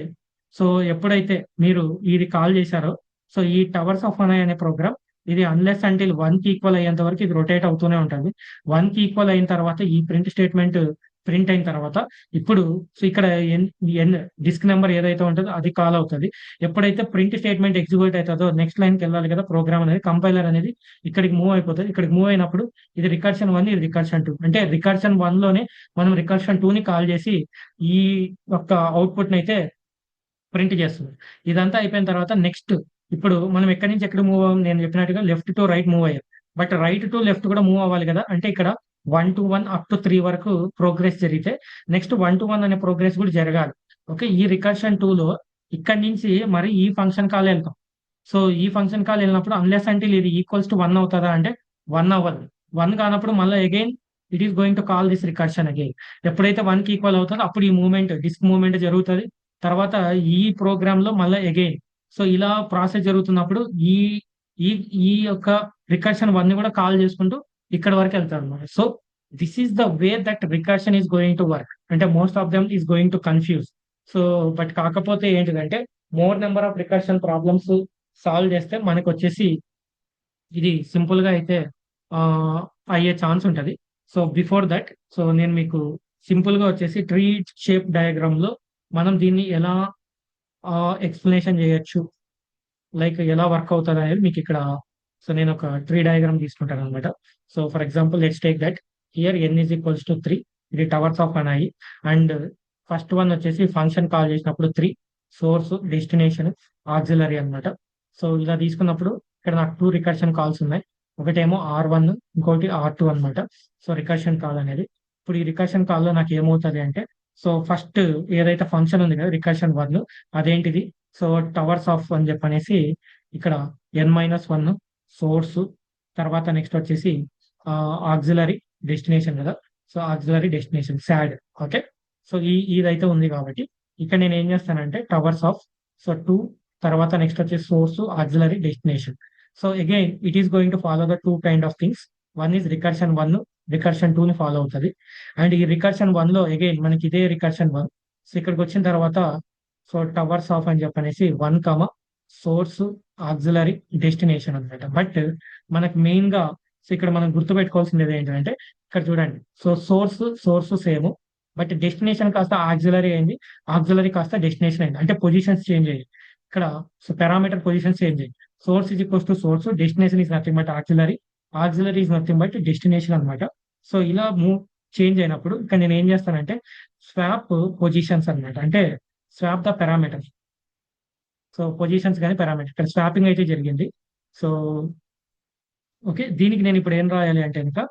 సో ఎప్పుడైతే మీరు ఇది కాల్ చేశారో సో ఈ టవర్స్ ఆఫ్ అనై అనే ప్రోగ్రామ్ ఇది అన్లెస్ అంటిల్ 1 కి ఈక్వల్ అయ్యేంత వరకు ఇది రొటేట్ అవుతూనే ఉంటుంది. 1 కి ఈక్వల్ అయిన తర్వాత ఈ ప్రింట్ స్టేట్మెంట్ ప్రింట్ అయిన తర్వాత ఇప్పుడు సో ఇక్కడ ఎన్ డిస్క్ నెంబర్ ఏదైతే ఉంటుందో అది కాల్ అవుతుంది. ఎప్పుడైతే ప్రింట్ స్టేట్మెంట్ ఎగ్జిక్యూట్ అవుతుందో నెక్స్ట్ లైన్కి వెళ్ళాలి కదా, ప్రోగ్రామ్ అనేది కంపైలర్ అనేది ఇక్కడికి మూవ్ అయిపోతుంది. ఇక్కడికి మూవ్ అయినప్పుడు ఇది రికర్షన్ 1, ఇది రికర్షన్ 2. అంటే రికర్షన్ 1 లోనే మనం రికర్షన్ 2 ని కాల్ చేసి ఈ యొక్క అవుట్పుట్ ని అయితే ప్రింట్ చేస్తుంది. ఇదంతా అయిపోయిన తర్వాత నెక్స్ట్ ఇప్పుడు మనం ఎక్కడి నుంచి ఎక్కడ మూవ్ అవ్వం, నేను చెప్పినట్టుగా లెఫ్ట్ టు రైట్ మూవ్ అయ్యాం. బట్ రైట్ టు లెఫ్ట్ కూడా మూవ్ అవ్వాలి కదా. అంటే ఇక్కడ 1 to 1 అప్ టు 3 వరకు ప్రోగ్రెస్ జరిగితే నెక్స్ట్ 1 to 1 అనే ప్రోగ్రెస్ కూడా జరగాలి. ఓకే, ఈ రికర్షన్ 2 లో ఇక్కడి నుంచి మరి ఈ ఫంక్షన్ కాల్ వెళ్తాం. సో ఈ ఫంక్షన్ కాల్ వెళ్ళినప్పుడు అన్లెస్ అంటే ఇది ఈక్వల్స్ టు 1 అవుతుందా అంటే 1 అవ్వదు. 1 కానప్పుడు మళ్ళీ again it is going to call this recursion again. ఎప్పుడైతే 1 కి ఈక్వల్ అవుతుందో అప్పుడు ఈ మూవ్మెంట్ డిస్క్ మూవ్మెంట్ జరుగుతుంది. తర్వాత ఈ ప్రోగ్రామ్ లో మళ్ళీ అగైన్ సో ఇలా ప్రాసెస్ జరుగుతున్నప్పుడు ఈ ఈ ఈ యొక్క రికర్షన్ 1 ని కూడా కాల్ చేసుకుంటూ ఇక్కడ వరకు వెళ్తారు అనమాట. So this is the way that recursion is going to work. అంటే most of them is going to confuse. So but కాకపోతే ఏంటిదంటే more number of recursion problems solve చేస్తే మనకు వచ్చేసి ఇది సింపుల్ గా అయితే ఆ, అయ్యే ఛాన్స్ ఉంటుంది. సో బిఫోర్ దట్ సో నేను మీకు సింపుల్ గా వచ్చేసి ట్రీ షేప్ డయాగ్రామ్ లో మనం దీన్ని ఎలా ఎక్స్ప్లెనేషన్ చేయొచ్చు, లైక్ ఎలా వర్క్ అవుతుంది అనేది మీకు ఇక్కడ సో నేను ఒక ట్రీ డయాగ్రామ్ తీసుకుంటాను అనమాట. So for example let's take that here n=3, ఇది towers of Hanoi. And first one వచ్చేసి ఫంక్షన్ కాల్ చేసినప్పుడు 3 సోర్స్ డెస్టినేషన్ ఆక్సిలరీ అన్నమాట. సో ఇలా తీసుకున్నప్పుడు ఇక్కడ నాకు 2 రికర్షన్ కాల్స్ ఉన్నాయి. ఒకటేమో R1, ఇంకోటి R2 అన్నమాట. సో రికర్షన్ కాల్ అనేది ఇప్పుడు ఈ రికర్షన్ కాల్ లో నాకు ఏమవుతుంది అంటే సో ఫస్ట్ ఏదైతే ఫంక్షన్ ఉంది కదా రికర్షన్ 1 అదేంటిది సో టవర్స్ ఆఫ్ అని చెప్పనేసి ఇక్కడ n-1 సోర్స్, తర్వాత నెక్స్ట్ వచ్చేసి ఆక్సిలరీ డెస్టినేషన్ కదా. సో ఆక్సిలరీ డెస్టినేషన్ సాడ్. ఓకే, సో ఇదైతే ఉంది కాబట్టి ఇక్కడ నేను ఏం చేస్తానంటే టవర్స్ ఆఫ్ సో 2, తర్వాత నెక్స్ట్ వచ్చేసి source auxiliary destination. So again it is going to follow the 2 kind of things. One is recursion 1, recursion 2 ని ఫాలో అవుతుంది. అండ్ ఈ రికర్షన్ 1 లో అగైన్ మనకి ఇదే రికర్షన్ 1. సో ఇక్కడికి వచ్చిన తర్వాత సో టవర్స్ ఆఫ్ అని చెప్పనేసి 1, సోర్స్ ఆక్సిలరీ డెస్టినేషన్ అనమాట. బట్ మనకు మెయిన్ గా సో ఇక్కడ మనం గుర్తుపెట్టుకోవాల్సింది ఏంటంటే ఇక్కడ చూడండి so source same, but destination కాస్త ఆక్సిలరీ అయింది, ఆక్సిలరీ కాస్త డెస్టినేషన్ అయింది. అంటే పొజిషన్స్ చేంజ్ అయ్యాయి ఇక్కడ. సో పారామీటర్ పొజిషన్స్ చేంజ్ అయ్యాయి. Source is equals to source, destination is nothing but auxiliary, auxiliary is nothing but destination అనమాట. సో ఇలా మూవ్ చేంజ్ అయినప్పుడు ఇక్కడ నేను ఏం చేస్తానంటే స్వాప్ పొజిషన్స్ అనమాట. అంటే swap the parameters. So positions కానీ పారామీటర్ ఇక్కడ స్వాపింగ్ అయితే జరిగింది. సో ఓకే, దీనికి నేను ఇప్పుడు ఏం రాయాలి అంటే ఇంకా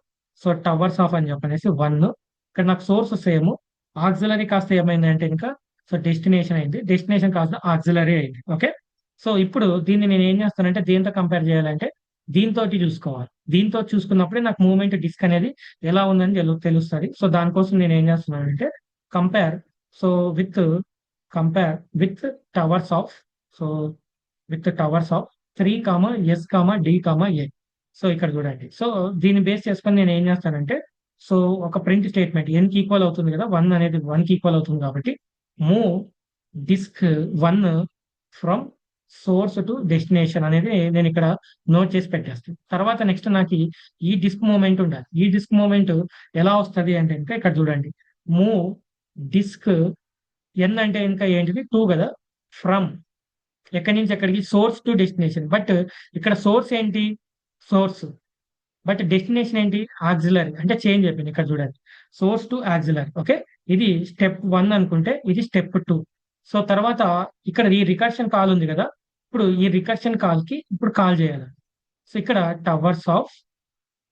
సో టవర్స్ ఆఫ్ అని చెప్పనేసి 1. ఇక్కడ నాకు సోర్స్ సేమ్, ఆక్సిలరీ కాస్త ఏమైంది అంటే ఇంకా సో డెస్టినేషన్ అయింది, డెస్టినేషన్ కాస్త ఆక్సిలరీ అయింది. ఓకే, సో ఇప్పుడు దీన్ని నేను ఏం చేస్తానంటే దీంతో కంపేర్ చేయాలంటే దీంతో చూసుకోవాలి. దీంతో చూసుకున్నప్పుడే నాకు మూవ్మెంట్ డిస్క్ అనేది ఎలా ఉందని తెలుస్తుంది. సో దానికోసం నేను ఏం చేస్తున్నానంటే compare so compare with towers of so with towers of 3, S, D, A. So ఇక్కడ చూడండి. సో దీన్ని బేస్ చేసుకొని నేను ఏం చేస్తానంటే సో ఒక ప్రింట్ స్టేట్మెంట్ n కి ఈక్వల్ అవుతుంది కదా, 1 అనేది 1 కి ఈక్వల్ అవుతుంది కాబట్టి move disk 1 from source to destination అనేది నేను ఇక్కడ నోట్ చేసి పెట్టేస్తాను. తర్వాత నెక్స్ట్ నాకు ఈ డిస్క్ మూమెంట్ ఉండాలి. ఈ డిస్క్ మూమెంట్ ఎలా వస్తుంది అంటే ఇంకా ఇక్కడ చూడండి, మూవ్ డిస్క్ ఎన్ అంటే ఇంకా ఏంటిది 2 కదా, ఫ్రమ్ ఎక్కడి నుంచి ఎక్కడికి, సోర్స్ టు డెస్టినేషన్. బట్ ఇక్కడ సోర్స్ ఏంటి, సోర్స్, బట్ డెస్టినేషన్ ఏంటి, ఆక్సిలరీ, అంటే చేంజ్ అయిపోయింది. ఇక్కడ చూడండి, సోర్స్ టు ఆక్సిలరీ. ఓకే, ఇది స్టెప్ 1 అనుకుంటే ఇది స్టెప్ 2. సో తర్వాత ఇక్కడ ఈ రికర్షన్ కాల్ ఉంది కదా, ఇప్పుడు ఈ రికర్షన్ కాల్ కి ఇప్పుడు కాల్ చేయాలి. సో ఇక్కడ towers of,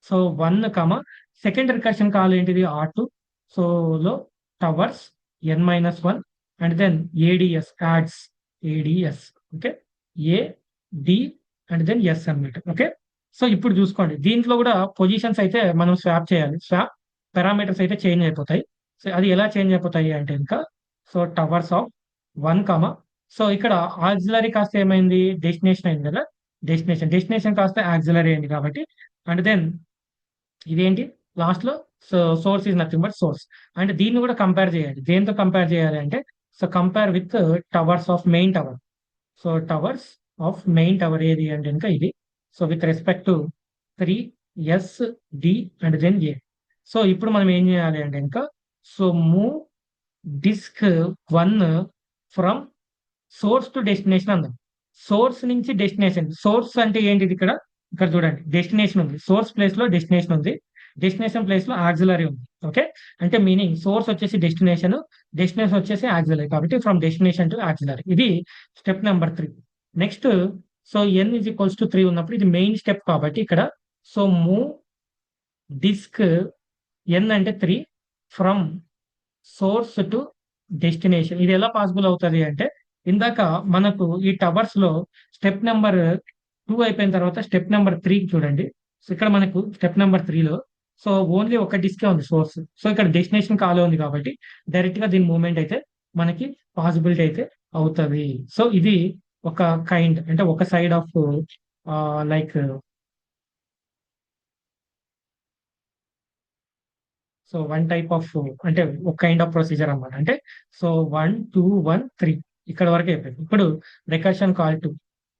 so 1 comma second recursion call ఏంటిది R2. సో లో towers n-1 and then ADS ads, ADS. Okay, A D and then S అన్నమాట. ఓకే, సో ఇప్పుడు చూసుకోండి, దీంట్లో కూడా పొజిషన్స్ అయితే మనం స్వాప్ చేయాలి. స్వాప్ పారామీటర్స్ అయితే చేంజ్ అయిపోతాయి. సో అది ఎలా చేంజ్ అయిపోతాయి అంటే ఇంకా, so towers of 1 comma, so ఇక్కడ ఆక్సిలరీ కాస్త ఏమైంది, డెస్టినేషన్ అయింది కదా, డెస్టినేషన్ కాస్త ఆక్సిలరీ అయింది కాబట్టి, అండ్ దెన్ ఇదేంటి లాస్ట్ లో, so source is nothing but source. అంటే దీన్ని కూడా కంపేర్ చేయాలి. దేంతో కంపేర్ చేయాలి అంటే, so compare with towers of main tower. So towers of main tower ఏది అంటే ఇంకా ఇది. So with respect to 3 S D and then A. So ఇప్పుడు మనం ఏం చేయాలి అంటే ఇంకా, so move disk 1 from source to destination అందాం. సోర్స్ నుంచి డెస్టినేషన్. సోర్స్ అంటే ఏంటిది, ఇక్కడ ఇక్కడ చూడండి, డెస్టినేషన్ ఉంది, సోర్స్ ప్లేస్ లో డెస్టినేషన్ ఉంది, డెస్టినేషన్ ప్లేస్ లో ఆక్సిలరీ ఉంది. ఓకే, అంటే మీనింగ్ సోర్స్ వచ్చేసి డెస్టినేషన్, డెస్టినేషన్ వచ్చేసి ఆక్సిలరీ, కాబట్టి ఫ్రమ్ డెస్టినేషన్ టు ఆక్సిలరీ. ఇది step number 3. Next, so n is equals to 3 ఉన్నప్పుడు ఇది మెయిన్ స్టెప్ కాబట్టి ఇక్కడ, సో మూవ్ డిస్క్ n అంటే 3 ఫ్రమ్ సోర్స్ టు డెస్టినేషన్. ఇది ఎలా పాసిబుల్ అవుతుంది అంటే, ఇందాక మనకు ఈ టవర్స్ లో స్టెప్ నెంబర్ 2 అయిపోయిన తర్వాత స్టెప్ నెంబర్ 3 చూడండి. సో ఇక్కడ మనకు స్టెప్ నెంబర్ 3లో సో ఓన్లీ ఒక డిస్కే ఉంది సోర్స్. సో ఇక్కడ డెస్టినేషన్ కాలే ఉంది కాబట్టి డైరెక్ట్ గా దీని మూవ్మెంట్ అయితే మనకి పాసిబిలిటీ అయితే అవుతుంది. సో ఇది ఒక కైండ్, అంటే ఒక side of like, so 1 type of, అంటే ఒక కైండ్ ఆఫ్ ప్రొసీజర్ అన్నమాట. అంటే సో 1 2 1 3 ఇక్కడ వరకు అయిపోయింది. ఇప్పుడు రికర్షన్ కాల్ 2.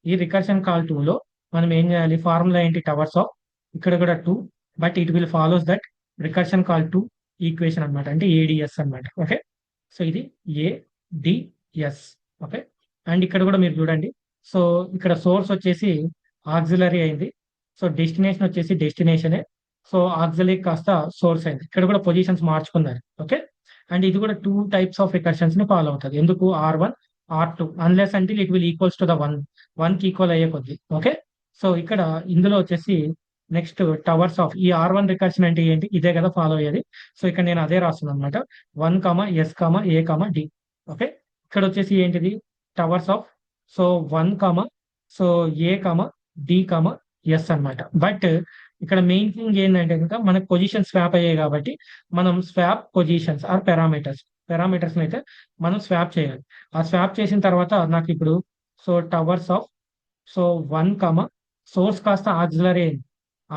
ఈ రికర్షన్ కాల్ 2 లో మనం ఏం చేయాలి, ఫార్ములా ఏంటి, టవర్స్ ఆఫ్, ఇక్కడ కూడా 2, but it will follows that recursion call 2 equation అన్నమాట, అంటే ఏడిఎస్ అన్నమాట. ఓకే, సో ఇది ఏడిఎస్. ఓకే, అండ్ ఇక్కడ కూడా మీరు చూడండి, సో ఇక్కడ సోర్స్ వచ్చేసి ఆక్సిలరీ అయింది, సో డెస్టినేషన్ వచ్చేసి డెస్టినేషనే, సో ఆక్సిలరీ కాస్త సోర్స్ అయింది. ఇక్కడ కూడా పొజిషన్స్ మార్చుకున్నారు. ఓకే, అండ్ ఇది కూడా 2 టైప్స్ ఆఫ్ రికర్షన్స్ ని ఫాలో అవుతుంది. ఎందుకు, R1 R2 అన్లెస్ అంటే it will equals to the 1 కి ఈక్వల్ అయ్యే కొద్ది. ఓకే, సో ఇక్కడ ఇందులో వచ్చేసి నెక్స్ట్ టవర్స్ ఆఫ్, ఈ R1 రికర్షన్ అంటే ఏంటి, ఇదే కదా ఫాలో అయ్యేది. సో ఇక్కడ నేను అదే రాస్తున్నాను అనమాట, 1 ఎస్ ఏ డి. ఓకే, ఇక్కడ వచ్చేసి ఏంటిది, towers of, so 1 so A D S అన్నమాట. బట్ ఇక్కడ మెయిన్ థింగ్ ఏంటంటే కనుక మనకు పొజిషన్ స్వాప్ అయ్యాయి కాబట్టి మనం స్వాప్ పొజిషన్స్ ఆర్ పారామీటర్స్ అయితే మనం స్వాప్ చేయాలి. ఆ స్వాప్ చేసిన తర్వాత నాకు ఇప్పుడు, so towers of, so 1 source కాస్త ఆక్సిలరీ అయింది,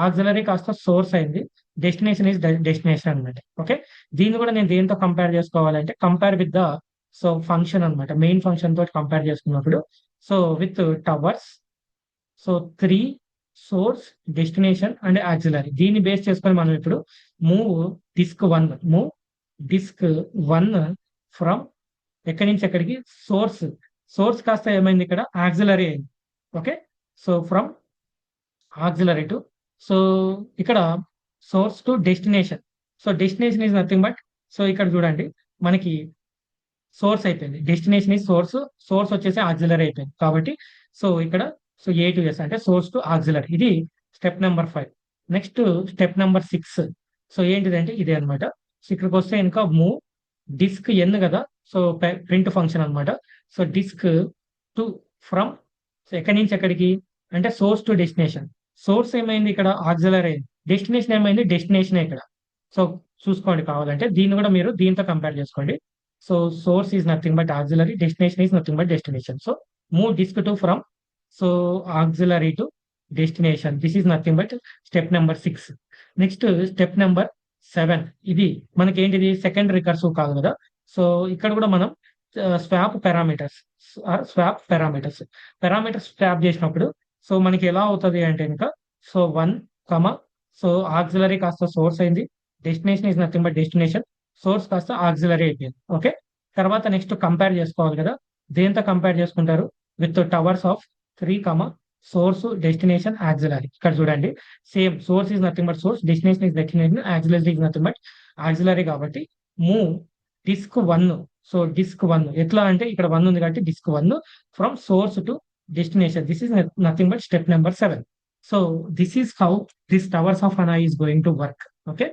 ఆక్సిలరీ కాస్త సోర్స్ అయింది, డెస్టినేషన్ ఇస్ డెస్టినేషన్ అనమాట. ఓకే, దీన్ని కూడా నేను దేంతో కంపేర్ చేసుకోవాలంటే, compare with the, so function అనమాట, మెయిన్ ఫంక్షన్ తోటి కంపేర్ చేసుకున్నప్పుడు, so with towers, so 3 source destination and auxiliary, దీన్ని బేస్ చేసుకొని మనం ఇప్పుడు మూవ్ డిస్క్ 1 ఫ్రమ్ ఎక్కడి నుంచి ఎక్కడికి, సోర్స్ కాస్త ఏమైంది ఇక్కడ, ఆక్సిలరీ అయింది. Okay, so from auxiliary to, so ఇక్కడ source to destination. So destination is nothing but, so ఇక్కడ చూడండి మనకి సోర్స్ అయిపోయింది, డెస్టినేషన్ ఈజ్ సోర్స్ వచ్చేసి ఆక్సిలరీ అయిపోయింది కాబట్టి, సో ఇక్కడ, సో ఏ టు ఎస్ అంటే సోర్స్ టు ఆక్సిలరీ. ఇది step number 5. Next step number 6. So ఏంటిదంటే ఇదే అనమాట. సో ఇక్కడికి వస్తే ఇంకా మూవ్ డిస్క్ ఎన్ కదా, సో ప్రింట్ ఫంక్షన్ అనమాట. So disk to from, so ఎక్కడి నుంచి ఎక్కడికి అంటే సోర్స్ టు డెస్టినేషన్. సోర్స్ ఏమైంది ఇక్కడ, ఆక్సిలరీ అయింది, డెస్టినేషన్ ఏమైంది, డెస్టినేషన్ ఇక్కడ. సో చూసుకోండి కావాలంటే, దీన్ని కూడా మీరు దీంతో కంపేర్ చేసుకోండి. So source is nothing but auxiliary, destination is nothing but destination. So move disk to from, so auxiliary to destination, this is nothing but step number 6. Next step number 7. ఇది మనకి ఏంటిది, సెకండ్ రికర్సివ్ కాదు కదా. సో ఇక్కడ కూడా మనం swap parameters swap parameters swap చేసినప్పుడు సో మనకి ఎలా అవుతుంది అంటే కనుక సో 1 కమ సో ఆక్సిలరీ కాస్త సోర్స్ అయింది, destination is nothing but destination, source కాస్త ఆక్సిలరీ అయిపోయింది. ఓకే, తర్వాత నెక్స్ట్ కంపేర్ చేసుకోవాలి కదా, దేంతో కంపేర్ చేసుకుంటారు? With towers of 3 comma source destination auxiliary. ఇక్కడ చూడండి, same source is nothing but source, destination is destination, auxiliary is nothing but auxiliary. కాబట్టి మూవ్ డిస్క్ 1. సో డిస్క్ 1 ఎట్లా అంటే ఇక్కడ 1 ఉంది కాబట్టి disk 1 from source to destination. This is nothing but step number 7. So this is how this towers of Hanoi is going to work. Okay,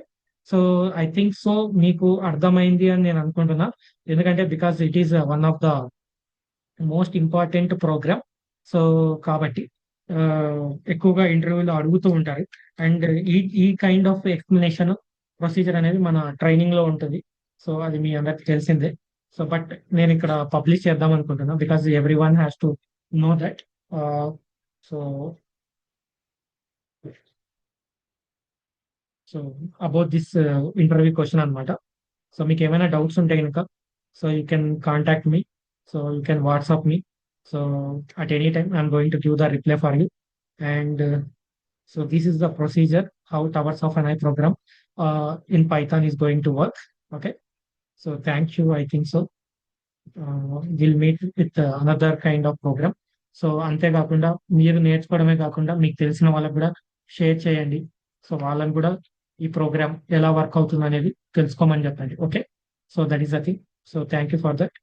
so I think so మీకు అర్థమైంది అని నేను అనుకుంటున్నా, ఎందుకంటే because it is one of the most important program. So కాబట్టి ఆ, ఎక్కువగా ఇంటర్వ్యూలో అడుగుతూ ఉంటారు. అండ్ ఈ ఈ కైండ్ ఆఫ్ ఎక్స్ప్లెనేషన్ ప్రొసీజర్ అనేది మన ట్రైనింగ్ లో ఉంటుంది. సో అది మీ అందరికి తెలిసిందే. సో బట్ నేను ఇక్కడ పబ్లిష్ చేద్దాం అనుకుంటున్నా because every one has to know that. So so about this interview question అనమాట. సో మీకు ఏమైనా డౌట్స్ ఉంటే కనుక so you can contact me, so you can WhatsApp me. So at any time I'm going to give the reply for you. And so this is the procedure how Towers of an Eye program in Python is going to work. Okay, so thank you. I think so. We'll meet with another kind of program. So అంతేకాకుండా మీరు నేర్చుకోవడమే కాకుండా మీకు తెలిసిన వాళ్ళకు కూడా షేర్ చేయండి. సో వాళ్ళని కూడా ఈ ప్రోగ్రామ్ ఎలా వర్క్ అవుతుంది అనేది తెలుసుకోమని చెప్పండి. Okay, so that is the thing. So thank you for that.